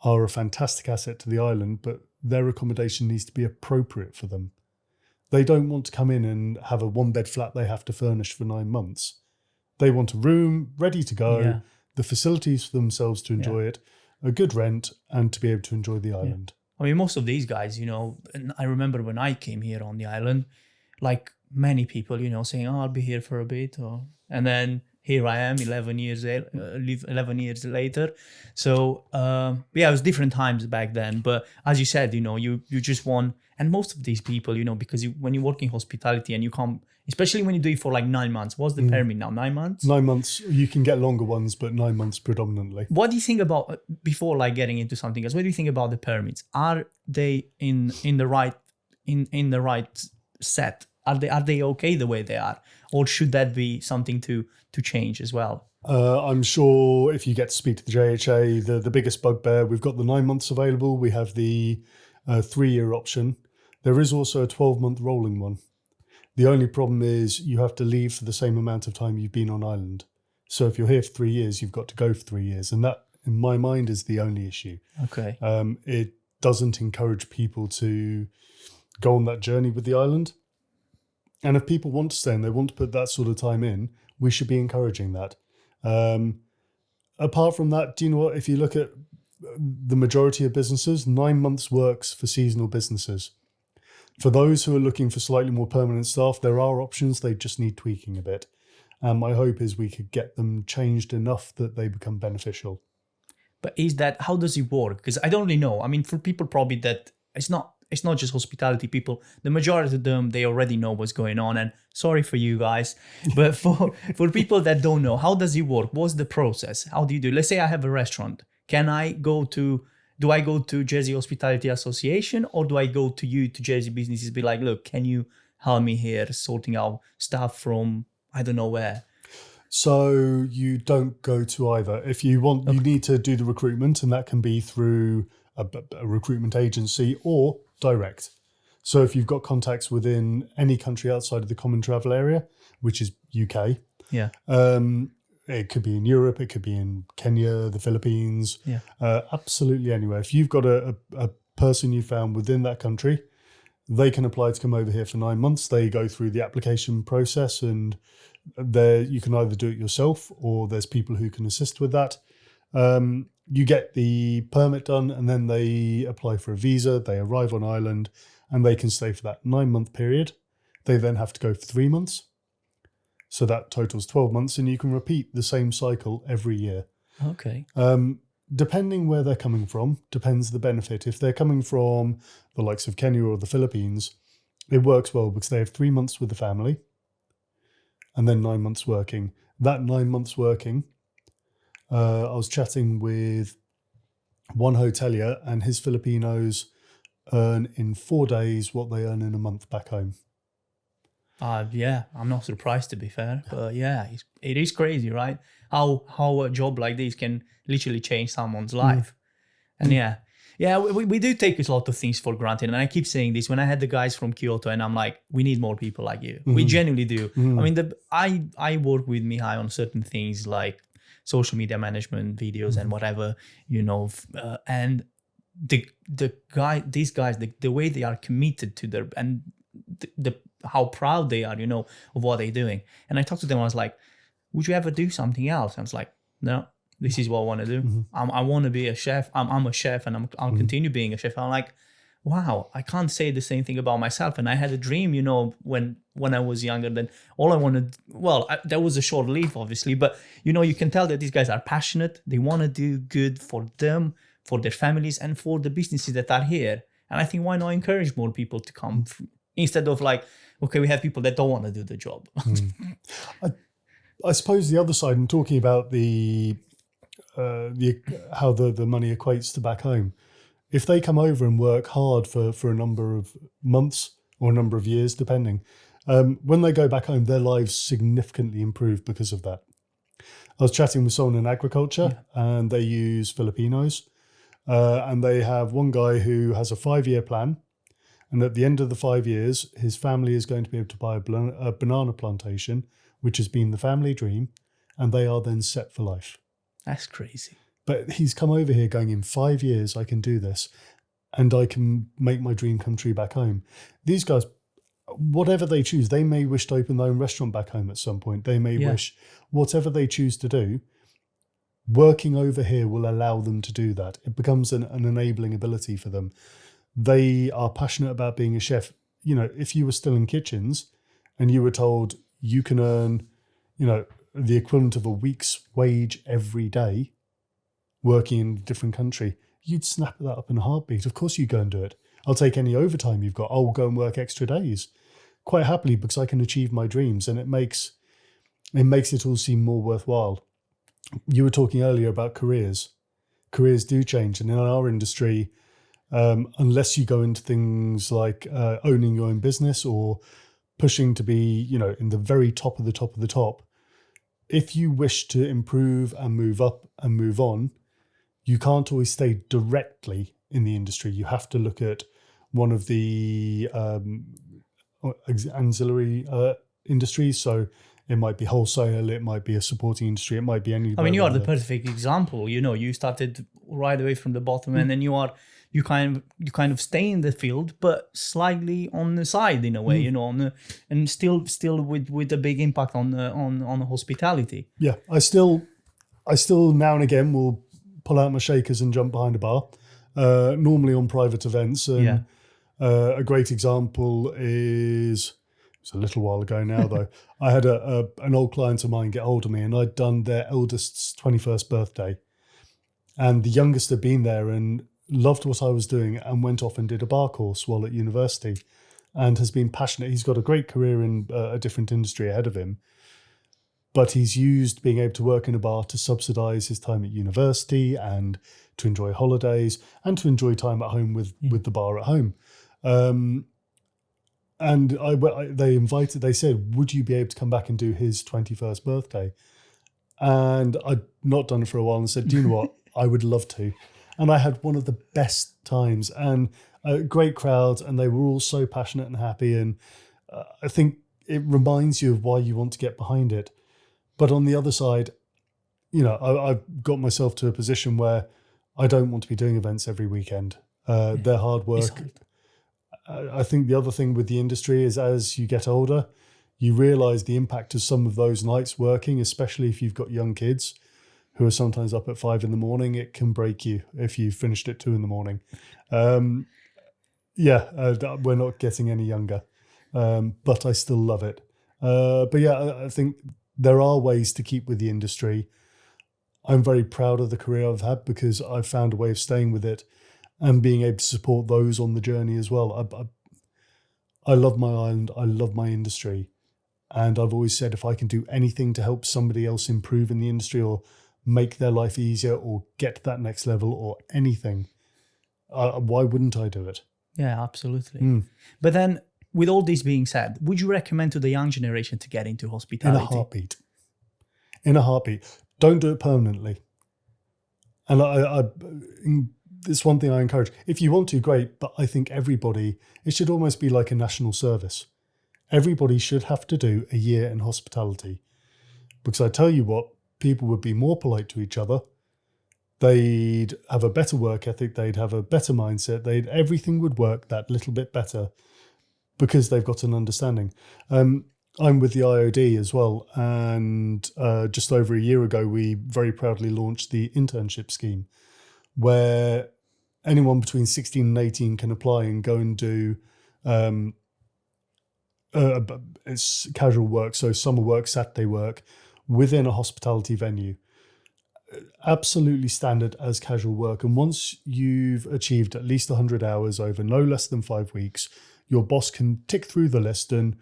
are a fantastic asset to the island, but their accommodation needs to be appropriate for them. They don't want to come in and have a one-bed flat they have to furnish for 9 months. They want a room ready to go, the facilities for themselves to enjoy it, a good rent, and to be able to enjoy the island. I mean, most of these guys, and I remember when I came here on the island, like many people, saying, "Oh, I'll be here for a bit," and then here I am, 11 years later. So it was different times back then. But as you said, you just want, and most of these people, because when you work in hospitality and you come, especially when you do it for like 9 months. What's the permit now? 9 months? 9 months. You can get longer ones, but 9 months predominantly. What do you think about, before like getting into something else, what do you think about the permits? Are they in the right set? Are they okay the way they are? Or should that be something to change as well? I'm sure if you get to speak to the JHA, the biggest bugbear, we've got the 9 months available. We have the 3-year option. There is also a 12-month rolling one. The only problem is you have to leave for the same amount of time you've been on island. So if you're here for 3 years, you've got to go for 3 years. And that, in my mind, is the only issue. Okay. It doesn't encourage people to go on that journey with the island. And if people want to stay and they want to put that sort of time in, we should be encouraging that. Apart from that, do you know what? If you look at the majority of businesses, 9 months works for seasonal businesses. For those who are looking for slightly more permanent staff, there are options. They just need tweaking a bit. And my hope is we could get them changed enough that they become beneficial. But how does it work? Because I don't really know. I mean, for people probably that it's not just hospitality people. The majority of them, they already know what's going on. And sorry for you guys, but for people that don't know, how does it work? What's the process? How do you do? Let's say I have a restaurant. Do I go to Jersey Hospitality Association, or do I go to you, to Jersey businesses, be like, look, can you help me here sorting out stuff from I don't know where? So you don't go to either. If you want, you need to do the recruitment, and that can be through a recruitment agency or direct. So if you've got contacts within any country outside of the common travel area, which is UK, it could be in Europe, it could be in Kenya, the Philippines, absolutely anywhere. If you've got a person you found within that country, they can apply to come over here for 9 months. They go through the application process, and you can either do it yourself or there's people who can assist with that. You get the permit done, and then they apply for a visa. They arrive on island, and they can stay for that 9 month period. They then have to go for 3 months. So that totals 12 months, and you can repeat the same cycle every year. Okay. Depending where they're coming from, depends the benefit. If they're coming from the likes of Kenya or the Philippines, it works well because they have 3 months with the family and then 9 months working. That 9 months working, I was chatting with one hotelier, and his Filipinos earn in 4 days what they earn in a month back home. I'm not surprised, to be fair, but it is crazy, right? How a job like this can literally change someone's life. And we do take a lot of things for granted. And I keep saying this when I had the guys from Kyoto, and I'm like, we need more people like you. We genuinely do. I mean, I work with Mihai on certain things like social media management, videos, and whatever, and these guys, the way they are committed to their, and how proud they are, of what they're doing. And I talked to them, I was like, would you ever do something else? I was like, no, this is what I want to do. I want to be a chef. I'm a chef, and I'll continue being a chef. I'm like, wow, I can't say the same thing about myself. And I had a dream, when I was younger, then all I wanted, that was a short lived, obviously, but you can tell that these guys are passionate. They want to do good for them, for their families, and for the businesses that are here. And I think, why not encourage more people to come instead of like, okay, we have people that don't want to do the job. I suppose the other side, and talking about the how the money equates to back home. If they come over and work hard for a number of months or a number of years, depending, when they go back home, their lives significantly improve because of that. I was chatting with someone in agriculture, and they use Filipinos, and they have one guy who has a 5-year plan, and at the end of the 5 years, his family is going to be able to buy a banana plantation, which has been the family dream, and they are then set for life. That's crazy. But he's come over here going, in 5 years, I can do this, and I can make my dream come true back home. These guys, whatever they choose, they may wish to open their own restaurant back home at some point. They may wish, whatever they choose to do, working over here will allow them to do that. It becomes an enabling ability for them. They are passionate about being a chef. You know, if you were still in kitchens and you were told you can earn, you know, the equivalent of a week's wage every day working in a different country, you'd snap that up in a heartbeat. Of course you go and do it. I'll take any overtime you've got. I'll go and work extra days quite happily because I can achieve my dreams, and it makes it all seem more worthwhile. You were talking earlier about careers. Careers do change, and in our industry, unless you go into things like owning your own business or pushing to be, you know, in the very top of the top of the top, if you wish to improve and move up and move on, you can't always stay directly in the industry. You have to look at one of the ancillary industries. So it might be wholesale, it might be a supporting industry, it might be any. I mean, you are the perfect example. You know, you started right away from the bottom, and then you kind of stay in the field, but slightly on the side in a way. You know, and still with a big impact on hospitality. Yeah, I still now and again will pull out my shakers and jump behind a bar, normally on private events. And a great example is, it's a little while ago now though, I had an old client of mine get hold of me, and I'd done their eldest's 21st birthday. And the youngest had been there and loved what I was doing and went off and did a bar course while at university and has been passionate. He's got a great career in a different industry ahead of him, but he's used being able to work in a bar to subsidise his time at university and to enjoy holidays and to enjoy time at home with the bar at home. And they said, would you be able to come back and do his 21st birthday? And I'd not done it for a while and said, do you know what? I would love to. And I had one of the best times and a great crowd, and they were all so passionate and happy. And I think it reminds you of why you want to get behind it. But on the other side, you know, I've got myself to a position where I don't want to be doing events every weekend. They're hard work. I think the other thing with the industry is as you get older, you realise the impact of some of those nights working, especially if you've got young kids who are sometimes up at 5 a.m. It can break you if you finished at 2 a.m. We're not getting any younger, but I still love it. I think there are ways to keep with the industry. I'm very proud of the career I've had because I've found a way of staying with it and being able to support those on the journey as well. I love my island. I love my industry. And I've always said if I can do anything to help somebody else improve in the industry or make their life easier or get to that next level or anything, why wouldn't I do it? Yeah, absolutely. But then with all this being said, would you recommend to the young generation to get into hospitality? In a heartbeat. Don't do it permanently. And it's one thing I encourage. If you want to, great, but I think it should almost be like a national service. Everybody should have to do a year in hospitality. Because I tell you what, people would be more polite to each other. They'd have a better work ethic. They'd have a better mindset. Everything would work that little bit better because they've got an understanding. I'm with the IOD as well. And just over a year ago, we very proudly launched the internship scheme where anyone between 16 and 18 can apply and go and do it's casual work, so summer work, Saturday work, within a hospitality venue. Absolutely standard as casual work. And once you've achieved at least 100 hours over no less than 5 weeks, your boss can tick through the list. And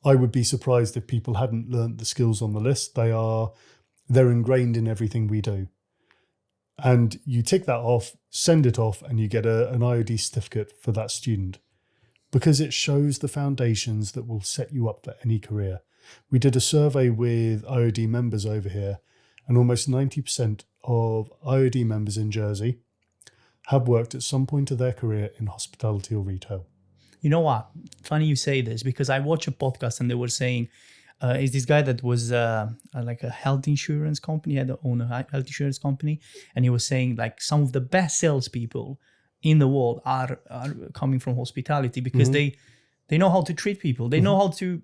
I would be surprised if people hadn't learnt the skills on the list. They're ingrained in everything we do. And you tick that off, send it off, and you get an IOD certificate for that student, because it shows the foundations that will set you up for any career. We did a survey with IOD members over here, and almost 90% of IOD members in Jersey have worked at some point of their career in hospitality or retail. You know what? Funny you say this, because I watched a podcast and they were saying, is this guy that was like a health insurance company, had owned a health insurance company, and he was saying like some of the best salespeople in the world are coming from hospitality, because they know how to treat people, they know how to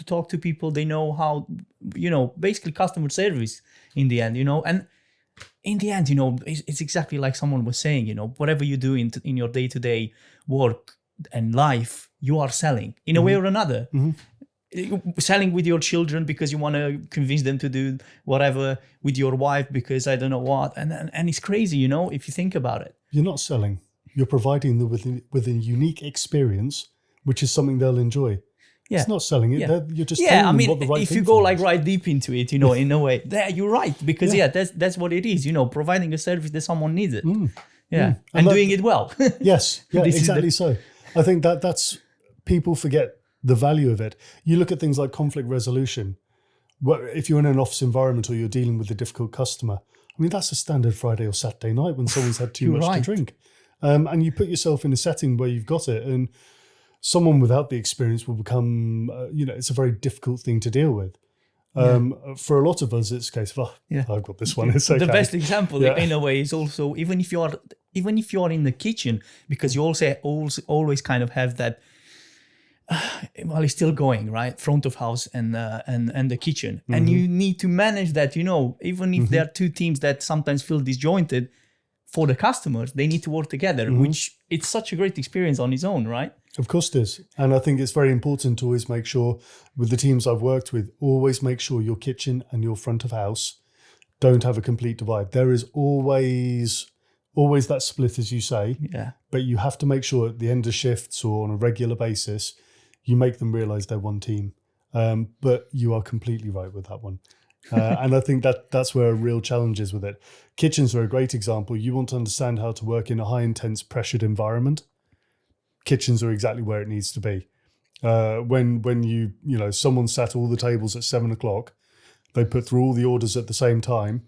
talk to people, they know how, basically customer service in the end, and in the end, it's exactly like someone was saying, whatever you do in your day-to-day work and life, you are selling in a way or another. Selling with your children because you want to convince them to do whatever, with your wife because I don't know what, and it's crazy, if you think about it. You're not selling. You're providing them with a unique experience, which is something they'll enjoy. Yeah. It's not selling it. Yeah. You're just telling them what the right if thing you go for like is. Right deep into it, in a way, you're right, because that's what it is. Providing a service that someone needs it. And doing it well. Yes, yeah, exactly. So I think that's people forget the value of it. You look at things like conflict resolution. If you're in an office environment or you're dealing with a difficult customer, I mean, that's a standard Friday or Saturday night when someone's had too much to drink. And you put yourself in a setting where you've got it, and someone without the experience will become, it's a very difficult thing to deal with. For a lot of us, it's a case of, I've got this one. It's okay. The best example, in a way, is also even if you are in the kitchen, because you also always kind of have that. Well, it's still going, right? Front of house and the kitchen, and you need to manage that. Even if there are two teams that sometimes feel disjointed, for the customers, they need to work together, which it's such a great experience on its own, right? Of course it is. And I think it's very important to always make sure, with the teams I've worked with, always make sure your kitchen and your front of house don't have a complete divide. There is always that split, as you say. Yeah. But you have to make sure at the end of shifts or on a regular basis, you make them realize they're one team. But you are completely right with that one. And I think that's where a real challenge is with it. Kitchens are a great example. You want to understand how to work in a high intense pressured environment. Kitchens are exactly where it needs to be. When someone sat all the tables at 7 o'clock, they put through all the orders at the same time,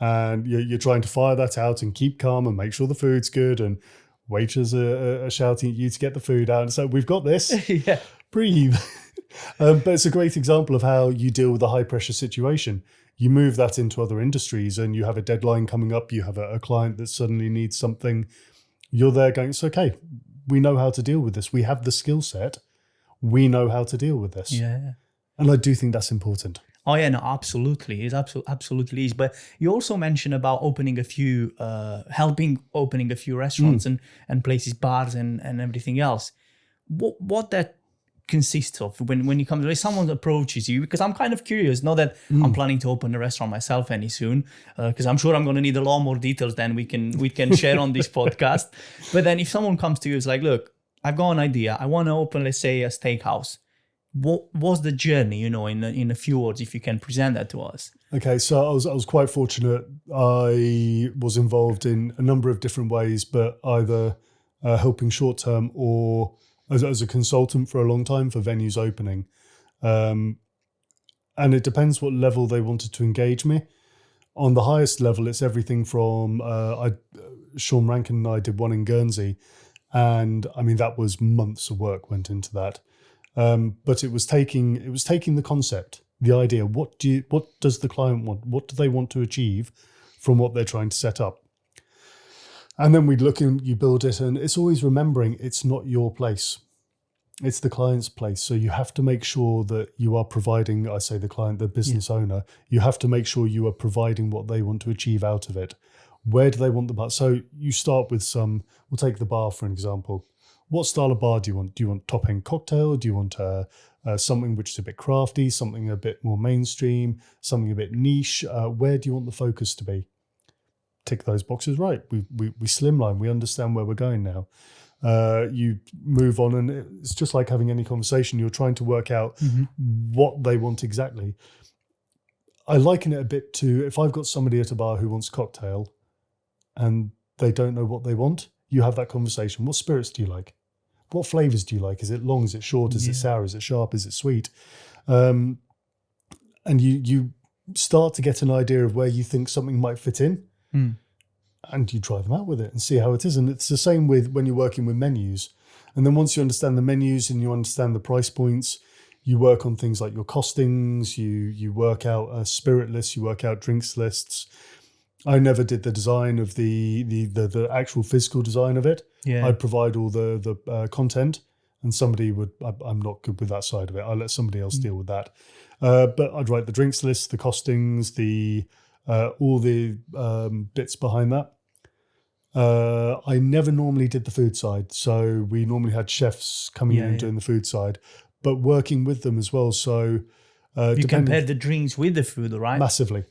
and you're trying to fire that out and keep calm and make sure the food's good, and waiters are shouting at you to get the food out. So we've got this. Breathe. But it's a great example of how you deal with a high pressure situation. You move that into other industries, and you have a deadline coming up. You have a client that suddenly needs something. You're there going, it's okay. We know how to deal with this. We have the skill set. We know how to deal with this. Yeah. And I do think that's important. Oh yeah, no, absolutely. It absolutely is. But you also mentioned about opening a few, helping opening a few restaurants and places, bars and everything else. What that consists of when you come when someone approaches you, because I'm kind of curious. Not that I'm planning to open a restaurant myself any soon, because I'm sure I'm going to need a lot more details than we can share on this podcast. But then if someone comes to you, it's like, look, I've got an idea. I want to open, let's say, a steakhouse. What was the journey, in a few words, if you can present that to us? Okay, so I was quite fortunate. I was involved in a number of different ways, but either helping short term or as a consultant for a long time for venues opening. And it depends what level they wanted to engage me. On the highest level, it's everything from, Sean Rankin and I did one in Guernsey. And I mean, that was months of work went into that. But it was taking the concept, the idea. What does the client want? What do they want to achieve from what they're trying to set up? And then we'd look and you build it, and it's always remembering it's not your place. It's the client's place. So you have to make sure that you are providing, I say the client, the business owner, you have to make sure you are providing what they want to achieve out of it. Where do they want the bar? So you start with we'll take the bar for an example. What style of bar do you want? Do you want top-end cocktail? Do you want something which is a bit crafty, something a bit more mainstream, something a bit niche? Where do you want the focus to be? Tick those boxes, right. We slimline. We understand where we're going now. You move on, and it's just like having any conversation. You're trying to work out what they want exactly. I liken it a bit to if I've got somebody at a bar who wants cocktail, and they don't know what they want, you have that conversation. What spirits do you like? What flavors do you like? Is it long? Is it short? Is it sour? Is it sharp? Is it sweet? And you start to get an idea of where you think something might fit in, and you try them out with it and see how it is. And it's the same with when you're working with menus. And then once you understand the menus and you understand the price points, you work on things like your costings, you work out a spirit list, you work out drinks lists. I never did the design of the actual physical design of it. Yeah. I'd provide all the content, and somebody would, I'm not good with that side of it. I'll let somebody else deal with that. But I'd write the drinks list, the costings, all the bits behind that. I never normally did the food side. So we normally had chefs coming in and doing the food side, but working with them as well. So you compare the drinks with the food, right? Massively.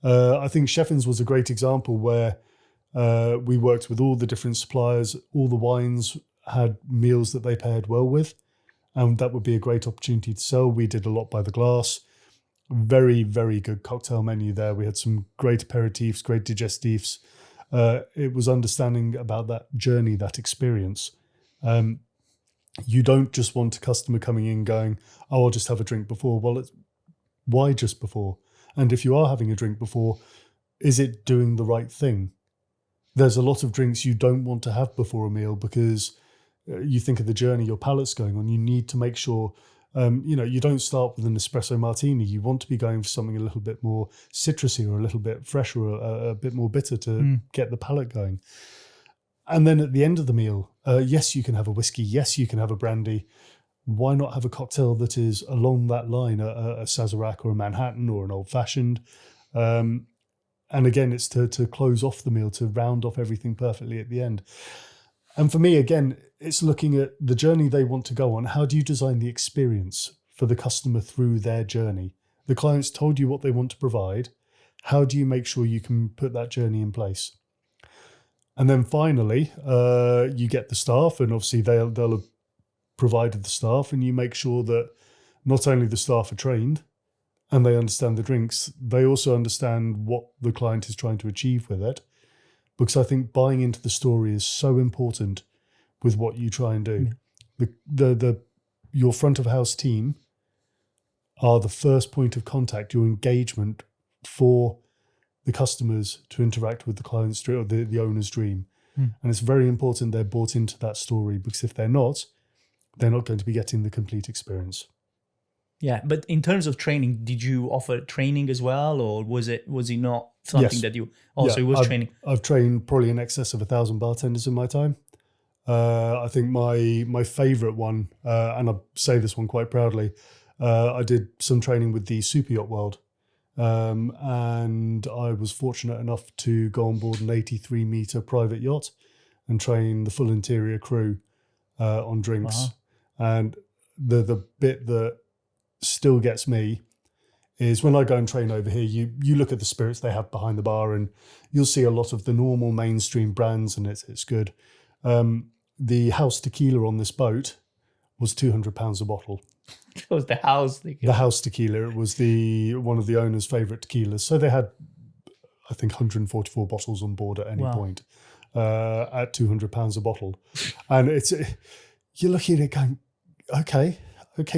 I think Sheffins was a great example where we worked with all the different suppliers. All the wines had meals that they paired well with, and that would be a great opportunity to sell. We did a lot by the glass. Very, very good cocktail menu there. We had some great aperitifs, great digestifs. It was understanding about that journey, that experience. You don't just want a customer coming in going, oh, I'll just have a drink before. Well, why just before? And if you are having a drink before, is it doing the right thing? There's a lot of drinks you don't want to have before a meal because you think of the journey your palate's going on. You need to make sure, you don't start with an espresso martini. You want to be going for something a little bit more citrusy or a little bit fresher or a bit more bitter to get the palate going. And then at the end of the meal, yes, you can have a whiskey. Yes, you can have a brandy. Why not have a cocktail that is along that line, a Sazerac or a Manhattan or an old fashioned? And again, it's to close off the meal, to round off everything perfectly at the end. And for me, again, it's looking at the journey they want to go on. How do you design the experience for the customer through their journey? The client's told you what they want to provide. How do you make sure you can put that journey in place? And then finally, you get the staff, and obviously they'll have provided the staff, and you make sure that not only the staff are trained and they understand the drinks, they also understand what the client is trying to achieve with it. Because I think buying into the story is so important with what you try and do. Your front of house team are the first point of contact, your engagement for the customers to interact with the client's dream or the owner's dream. And it's very important they're bought into that story, because if they're not going to be getting the complete experience. Yeah, but in terms of training, did you offer training as well, or was it not something that you also it was training? I've trained probably in excess of 1,000 bartenders in my time. I think my favorite one, and I say this one quite proudly, I did some training with the Super Yacht World, and I was fortunate enough to go on board an 83-meter private yacht and train the full interior crew on drinks. Wow. And the bit that still gets me is when I go and train over here, you look at the spirits they have behind the bar, and you'll see a lot of the normal mainstream brands, and it's good. The house tequila on this boat was £200 a bottle. It was the house tequila. The house tequila. It was one of the owner's favourite tequilas. So they had, I think, 144 bottles on board at any point at £200 a bottle. And you're looking at it going, okay,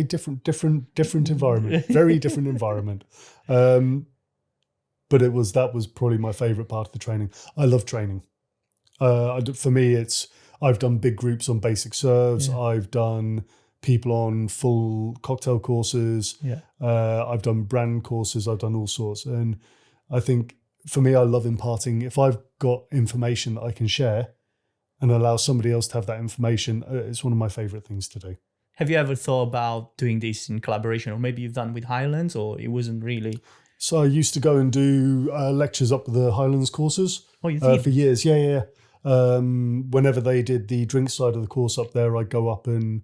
different environment, very different environment. But that was probably my favourite part of the training. I love training. For me, I've done big groups on basic serves. Yeah. I've done people on full cocktail courses. Yeah. I've done brand courses. I've done all sorts. And I think for me, I love imparting. If I've got information that I can share and allow somebody else to have that information, it's one of my favourite things to do. Have you ever thought about doing this in collaboration, or maybe you've done with Highlands, or it wasn't really? So I used to go and do lectures up the Highlands courses for years. Yeah. Whenever they did the drink side of the course up there, I'd go up and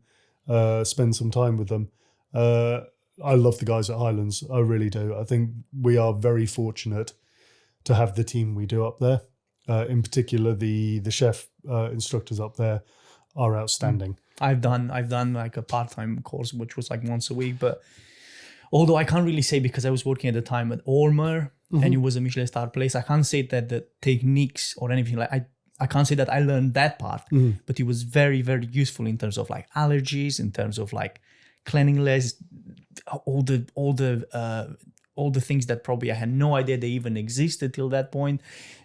spend some time with them. I love the guys at Highlands. I really do. I think we are very fortunate to have the team we do up there. In particular, the chef instructors up there are outstanding. I've done like a part-time course, which was like once a week. But although I can't really say, because I was working at the time at Ormer, and it was a Michelin star place. I can't say that the techniques or anything like I can't say that I learned that part, but it was very, very useful in terms of like allergies, in terms of like cleanliness, all the things that probably I had no idea they even existed till that point.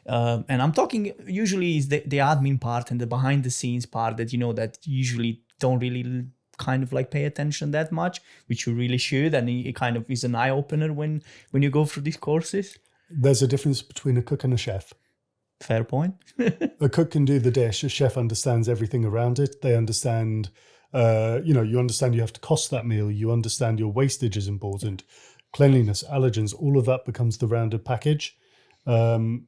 And I'm talking usually is the admin part and the behind the scenes part that, that usually don't really kind of like pay attention that much, which you really should. And it kind of is an eye opener when you go through these courses. There's a difference between a cook and a chef. Fair point. A cook can do the dish. A chef understands everything around it. They understand, you understand you have to cost that meal. You understand your wastage is important. Cleanliness, allergens, all of that becomes the rounded package. You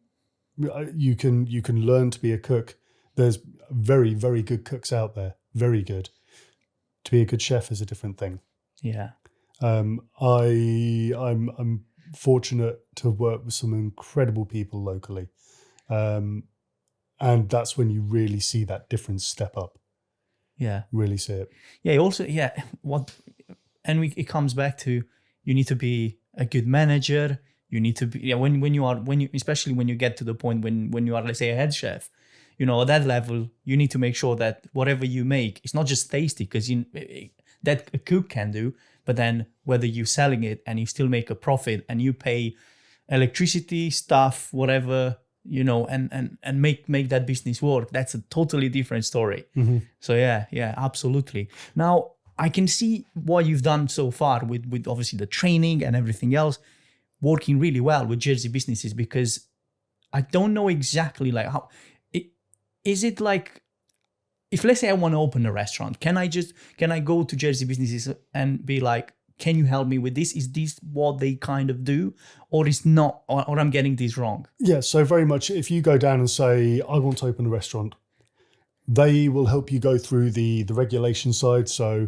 can learn to be a cook. There's very, very good cooks out there. Very good. To be a good chef is a different thing. Yeah. I'm fortunate to have worked with some incredible people locally. And that's when you really see that difference step up. Yeah. Really see it. Yeah. Also, yeah. It comes back to, you need to be a good manager. You need to be, especially when you get to the point when you are, let's say, a head chef, at that level, you need to make sure that whatever you make, it's not just tasty, because that a cook can do, but then whether you're selling it and you still make a profit and you pay electricity, stuff, whatever, and make that business work, that's a totally different story. So yeah, absolutely. Now, I can see what you've done so far with obviously the training and everything else, working really well with Jersey businesses, because I don't know exactly like how, is it like, if let's say I want to open a restaurant, can I go to Jersey businesses and be like, can you help me with this? Is this what they kind of do, or is not, or I'm getting this wrong? Yeah, so very much if you go down and say, I want to open a restaurant, they will help you go through the regulation side. So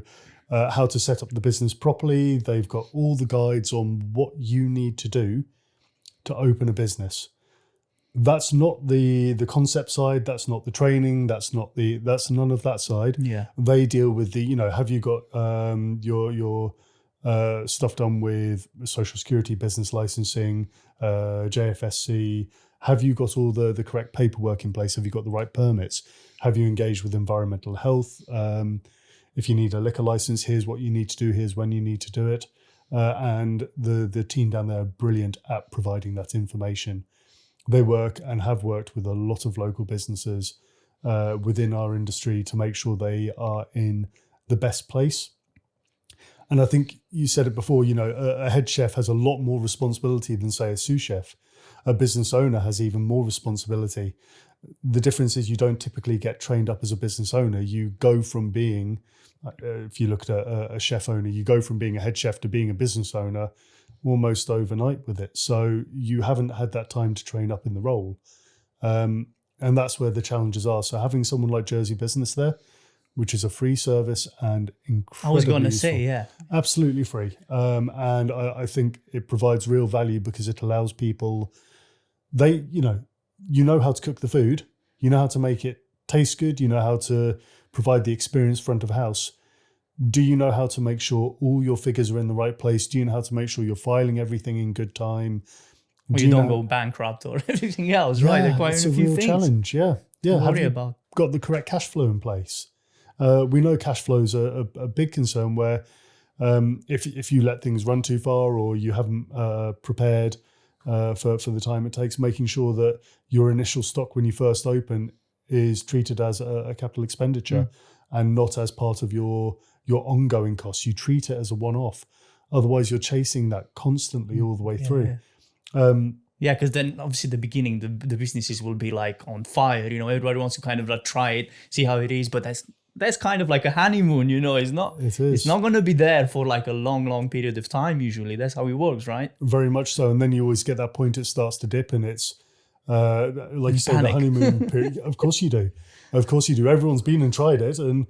how to set up the business properly. They've got all the guides on what you need to do to open a business. That's not the concept side. That's not the training. That's none of that side. Yeah. They deal with the, have you got your stuff done with social security, business licensing, JFSC? Have you got all the correct paperwork in place? Have you got the right permits? Have you engaged with environmental health? If you need a liquor license, here's what you need to do. Here's when you need to do it. And the team down there are brilliant at providing that information. They work and have worked with a lot of local businesses within our industry to make sure they are in the best place. And I think you said it before, a head chef has a lot more responsibility than, say, a sous chef. A business owner has even more responsibility. The difference is you don't typically get trained up as a business owner. You go from being, if you look at a chef owner, you go from being a head chef to being a business owner almost overnight with it. So you haven't had that time to train up in the role. And that's where the challenges are. So having someone like Jersey Business there, which is a free service and incredibly I was going to useful. say, yeah. Absolutely free. And I think it provides real value because it allows people, you know how to cook the food, you know how to make it taste good, you know how to provide the experience front of house. Do you know how to make sure all your figures are in the right place? Do you know how to make sure you're filing everything in good time? Or you don't go bankrupt or everything else, right? There are quite it's a few real things challenge. Yeah. Have you got the correct cash flow in place? We know cash flows are a big concern where if you let things run too far or you haven't prepared for the time it takes, making sure that your initial stock when you first open is treated as a capital expenditure and not as part of your ongoing costs. You treat it as a one-off. Otherwise, you're chasing that constantly all the way through. Yeah, because then obviously the beginning, the businesses will be like on fire. Everybody wants to kind of like try it, see how it is, but that's kind of like a honeymoon. It's not. It is. It's not going to be there for like a long period of time. Usually, that's how it works, right? Very much so. And then you always get that point it starts to dip, and it's like you say, the honeymoon period. Of course you do. Everyone's been and tried it, and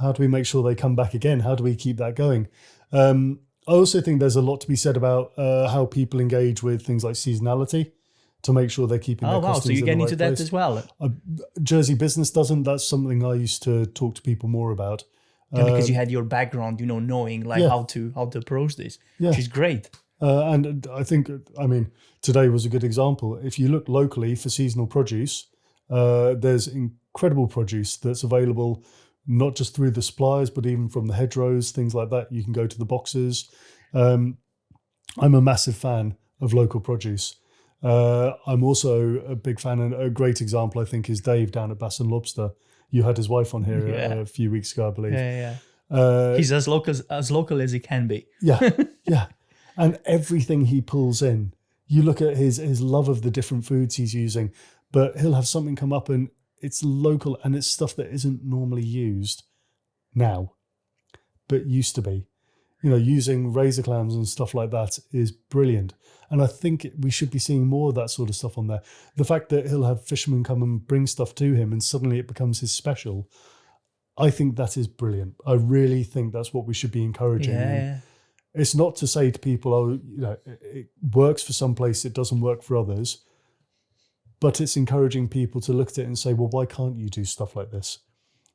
how do we make sure they come back again? How do we keep that going? I also think there's a lot to be said about how people engage with things like seasonality to make sure they're keeping their customers so you're getting into that place. as well. Jersey Business doesn't. That's something I used to talk to people more about. Because you had your background, knowing like how to approach this, which is great. And I think, I mean, today was a good example. If you look locally for seasonal produce, there's incredible produce that's available not just through the suppliers, but even from the hedgerows, things like that. You can go to the boxes. I'm a massive fan of local produce. I'm also a big fan, and a great example, I think, is Dave down at Bass and Lobster. You had his wife on here a few weeks ago, I believe. Yeah. He's as local as he can be. Yeah. And everything he pulls in, you look at his love of the different foods he's using, but he'll have something come up and it's local and it's stuff that isn't normally used now, but used to be. You know, using razor clams and stuff like that is brilliant. And I think we should be seeing more of that sort of stuff on there. The fact that he'll have fishermen come and bring stuff to him and suddenly it becomes his special, I think that is brilliant. I really think that's what we should be encouraging. Yeah. It's not to say to people, oh, you know, it works for some place, it doesn't work for others. But it's encouraging people to look at it and say, well, why can't you do stuff like this?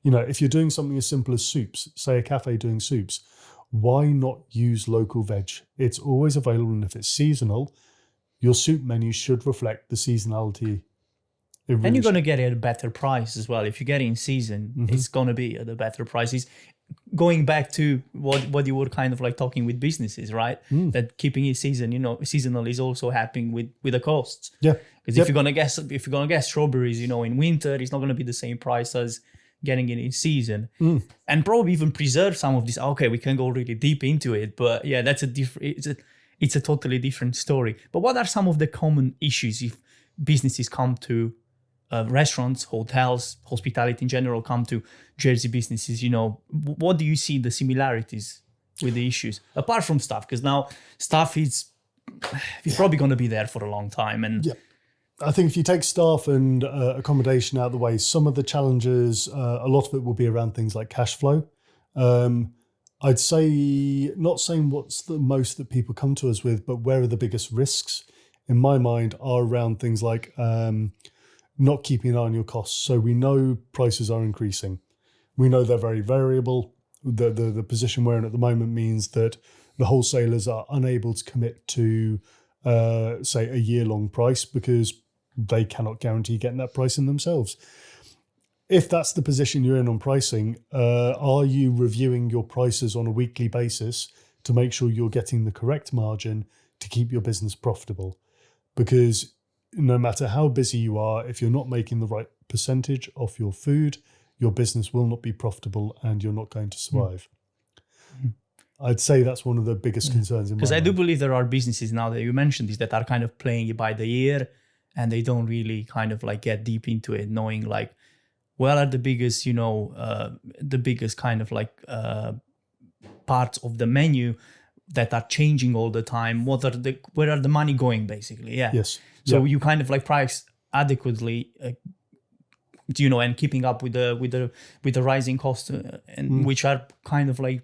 You know, if you're doing something as simple as soups, say a cafe doing soups, why not use local veg? It's always available. And if it's seasonal, your soup menu should reflect the seasonality. And you're going to get it at a better price as well. If you get it in season, it's going to be at a better prices. Going back to what you were kind of like talking with businesses, right? That keeping it seasonal is also happening with the costs. Yeah. Because if you're gonna get strawberries, in winter, it's not gonna be the same price as getting it in season. And probably even preserve some of this. Okay, we can go really deep into it, but yeah, that's it's a totally different story. But what are some of the common issues if businesses come to restaurants, hotels, hospitality in general come to Jersey businesses? What do you see the similarities with the issues apart from staff? Because now staff is probably going to be there for a long time. And yeah, I think if you take staff and accommodation out of the way, some of the challenges, a lot of it will be around things like cash flow. I'd say, not saying what's the most that people come to us with, but where are the biggest risks in my mind are around things like not keeping an eye on your costs. So we know prices are increasing. We know they're very variable. The position we're in at the moment means that the wholesalers are unable to commit to, say, a year-long price because they cannot guarantee getting that price in themselves. If that's the position you're in on pricing, are you reviewing your prices on a weekly basis to make sure you're getting the correct margin to keep your business profitable? Because no matter how busy you are, if you're not making the right percentage of your food, your business will not be profitable and you're not going to survive. I'd say that's one of the biggest concerns in my mind. Because I do believe there are businesses now that you mentioned this that are kind of playing it by the ear and they don't really kind of like get deep into it, knowing like, what are the biggest, the biggest kind of like parts of the menu that are changing all the time? Where are the money going, basically? Yeah. Yes. So you kind of like price adequately, and keeping up with the rising costs, and which are kind of like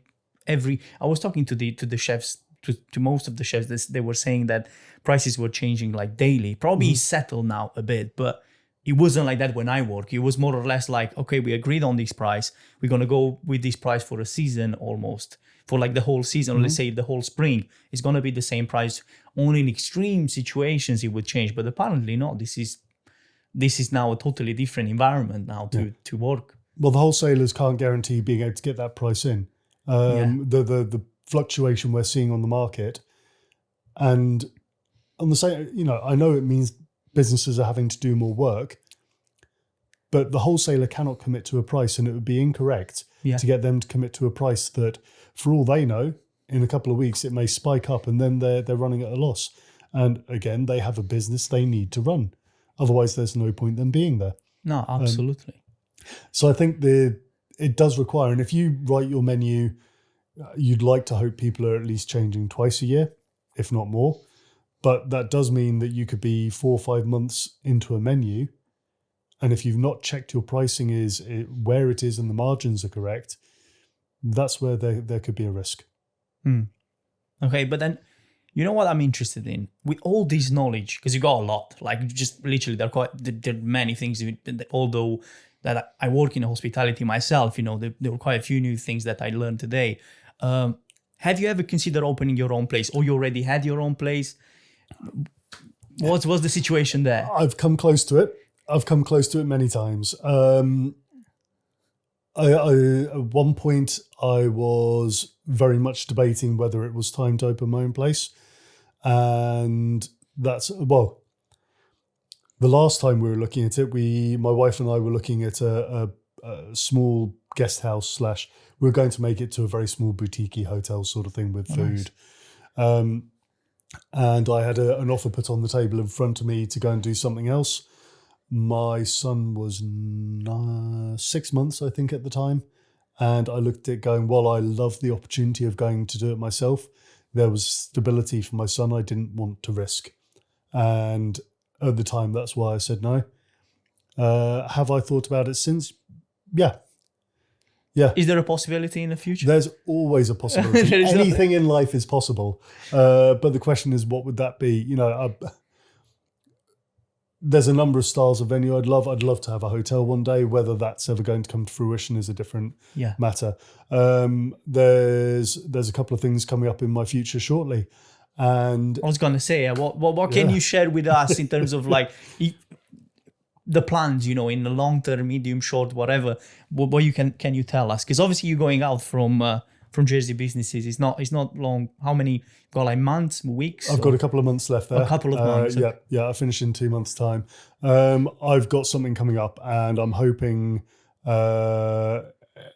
I was talking to the chefs, to most of the chefs, they were saying that prices were changing like daily. Probably settled now a bit, but it wasn't like that when I work. It was more or less like, okay, we agreed on this price. We're going to go with this price for a season almost. For like the whole season, or let's say the whole spring, it's going to be the same price. Only in extreme situations it would change. But apparently not. This is now a totally different environment now to work. Well, the wholesalers can't guarantee being able to get that price in. The fluctuation we're seeing on the market. And on the same, I know it means businesses are having to do more work, but the wholesaler cannot commit to a price, and it would be incorrect to get them to commit to a price that, for all they know, in a couple of weeks, it may spike up and then they're running at a loss. And again, they have a business they need to run. Otherwise, there's no point them being there. No, absolutely. So I think it does require, and if you write your menu, you'd like to hope people are at least changing twice a year, if not more. But that does mean that you could be 4 or 5 months into a menu, and if you've not checked your pricing where it is and the margins are correct, that's where there could be a risk. Okay, but then, you know what I'm interested in? With all this knowledge, because you got a lot, like just literally there are many things, although that I work in hospitality myself, there were quite a few new things that I learned today. Have Have you ever considered opening your own place, or you already had your own place? What was the situation there? I've come close to it. I've come close to it many times. At one point, I was very much debating whether it was time to open my own place. And the last time we were looking at it, my wife and I were looking at a small guest house / we were going to make it to a very small boutique hotel sort of thing with food. Nice. And I had an offer put on the table in front of me to go and do something else. My son was 6 months, I think, at the time. And I looked at it going, while I love the opportunity of going to do it myself, there was stability for my son I didn't want to risk. And at the time, that's why I said no. Have I thought about it since? Yeah. Is there a possibility in the future? There's always a possibility. Anything in life is possible. But the question is, what would that be? There's a number of styles of venue I'd love. I'd love to have a hotel one day. Whether that's ever going to come to fruition is a different matter. There's a couple of things coming up in my future shortly. And I was going to say, what can you share with us in terms of the plans, in the long term, medium, short, whatever? What you can you tell us? Because obviously you're going out from Jersey businesses. It's not long. How many? Got like months, weeks? I've got a couple of months left there. A couple of months. Yeah. I finish in 2 months' time. I've got something coming up, and I'm hoping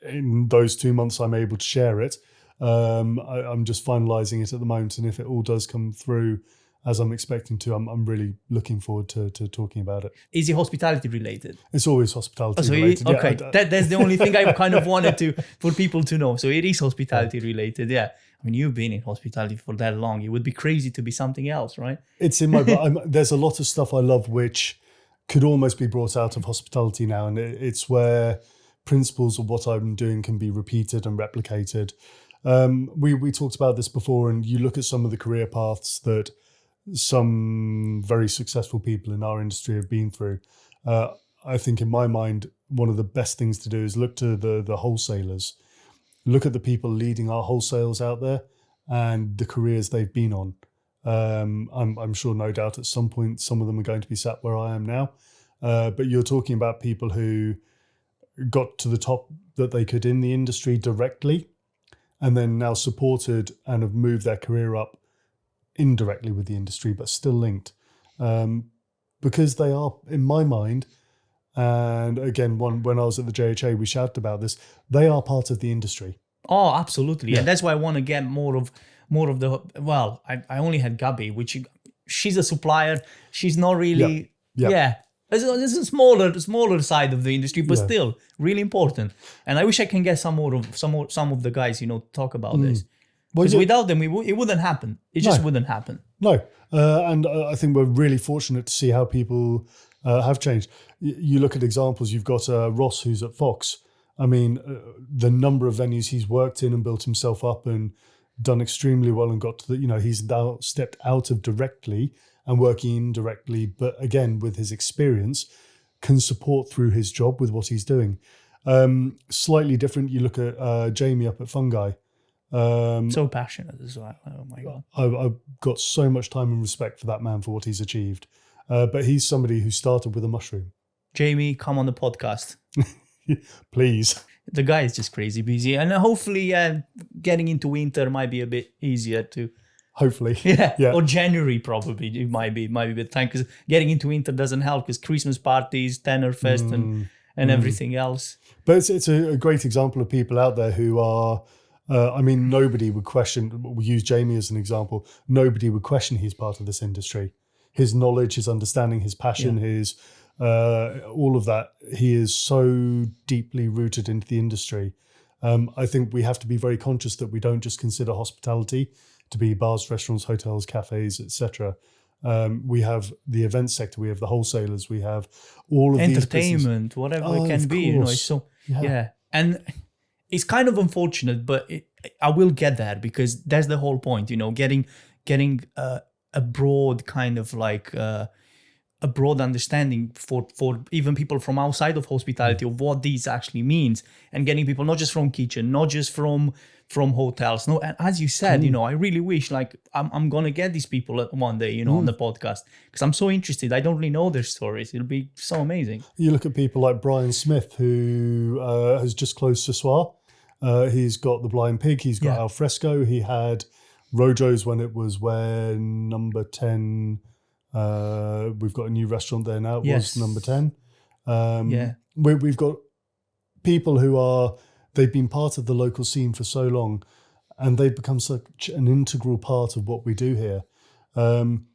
in those 2 months I'm able to share it. I'm just finalising it at the moment, and if it all does come through as I'm expecting to, I'm really looking forward to talking about it. Is it hospitality related? It's always hospitality related. Okay, that's the only thing I kind of wanted for people to know. So it is hospitality related, yeah. I mean, you've been in hospitality for that long. It would be crazy to be something else, right? It's in my there's a lot of stuff I love which could almost be brought out of hospitality now, and it's where principles of what I'm doing can be repeated and replicated. We talked about this before, and you look at some of the career paths that some very successful people in our industry have been through. I think in my mind, one of the best things to do is look to the wholesalers, look at the people leading our wholesales out there and the careers they've been on. I'm sure, no doubt, at some point, some of them are going to be sat where I am now. But you're talking about people who got to the top that they could in the industry directly, and then now supported and have moved their career up indirectly with the industry, but still linked. Because they are, in my mind, and again, when I was at the JHA, we shouted about this, they are part of the industry. Oh, absolutely. Yeah. And that's why I want to get more of the, well, I only had Gabi, which she's a supplier. She's not really, It's a smaller side of the industry, but still really important. And I wish I can get some of the guys, talk about this. Because without them, it wouldn't happen. It just wouldn't happen. No. And I think we're really fortunate to see how people have changed. You look at examples. You've got Ross, who's at Fox. I mean, the number of venues he's worked in and built himself up and done extremely well and got to the, he's now stepped out of directly and working indirectly, but again, with his experience, can support through his job with what he's doing. Slightly different, you look at Jamie up at Fungi. So passionate as well. Oh my God. I've got so much time and respect for that man for what he's achieved. But he's somebody who started with a mushroom. Jamie, come on the podcast. Please. The guy is just crazy busy. And hopefully getting into winter might be a bit easier to... Hopefully. Yeah. Or January probably. It might be a bit time, because getting into winter doesn't help, because Christmas parties, Tanner Fest and everything else. But it's a great example of people out there who are... nobody would question, we use Jamie as an example, nobody would question he's part of this industry. His knowledge, his understanding, his passion, his all of that, he is so deeply rooted into the industry. I think we have to be very conscious that we don't just consider hospitality to be bars, restaurants, hotels, cafes, etc. We have the event sector, we have the wholesalers, we have all of these entertainment, whatever it can be. It's so and it's kind of unfortunate, but I will get there, because that's the whole point. Getting a broad kind of a broad understanding for even people from outside of hospitality of what this actually means, and getting people not just from kitchen, not just from hotels. No, and as you said, I really wish like I'm gonna get these people one day, on the podcast, because I'm so interested. I don't really know their stories. It'll be so amazing. You look at people like Brian Smith, who has just closed Soar. He's got the Blind Pig. He's got Al Fresco. He had Rojo's when number 10. We've got a new restaurant there now. It was number 10. We've got people who they've been part of the local scene for so long, and they've become such an integral part of what we do here. You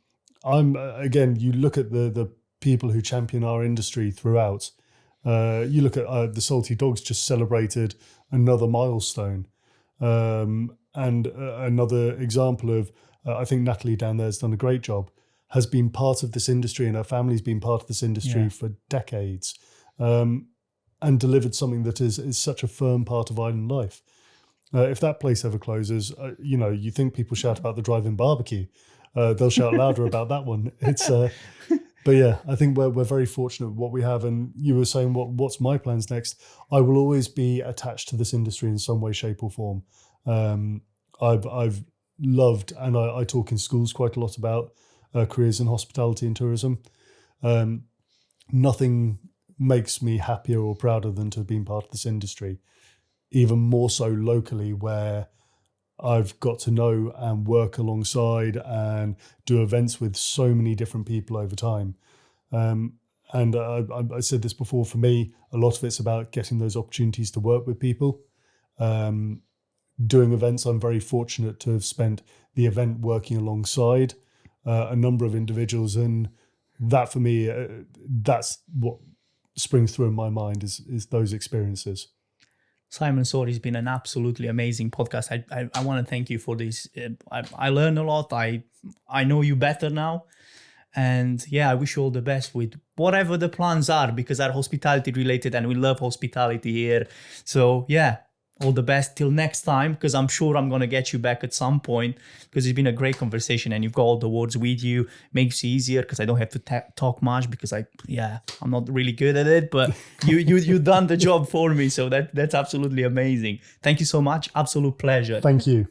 look at the people who champion our industry throughout. You look at the Salty Dogs just celebrated another milestone. And another example of, I think Natalie down there has done a great job, has been part of this industry, and her family's been part of this industry for decades, and delivered something that is such a firm part of island life. If that place ever closes, you think people shout about the drive-in barbecue. They'll shout louder about that one. But yeah, I think we're very fortunate with what we have. And you were saying, what's my plans next? I will always be attached to this industry in some way, shape or form. I've loved, and I talk in schools quite a lot about careers in hospitality and tourism. Nothing makes me happier or prouder than to have been part of this industry, even more so locally, where I've got to know and work alongside and do events with so many different people over time. And I said this before, for me, a lot of it's about getting those opportunities to work with people. Doing events, I'm very fortunate to have spent the event working alongside a number of individuals. And that for me, that's what springs through in my mind is those experiences. Simon Soar, has been an absolutely amazing podcast. I want to thank you for this. I learned a lot. I know you better now. And yeah, I wish you all the best with whatever the plans are, because they're hospitality related and we love hospitality here. So yeah, all the best till next time, because I'm sure I'm going to get you back at some point, because it's been a great conversation and you've got all the words with you. Makes it easier because I don't have to talk much, because I'm not really good at it, but you done the job for me. So that's absolutely amazing. Thank you so much. Absolute pleasure. Thank you.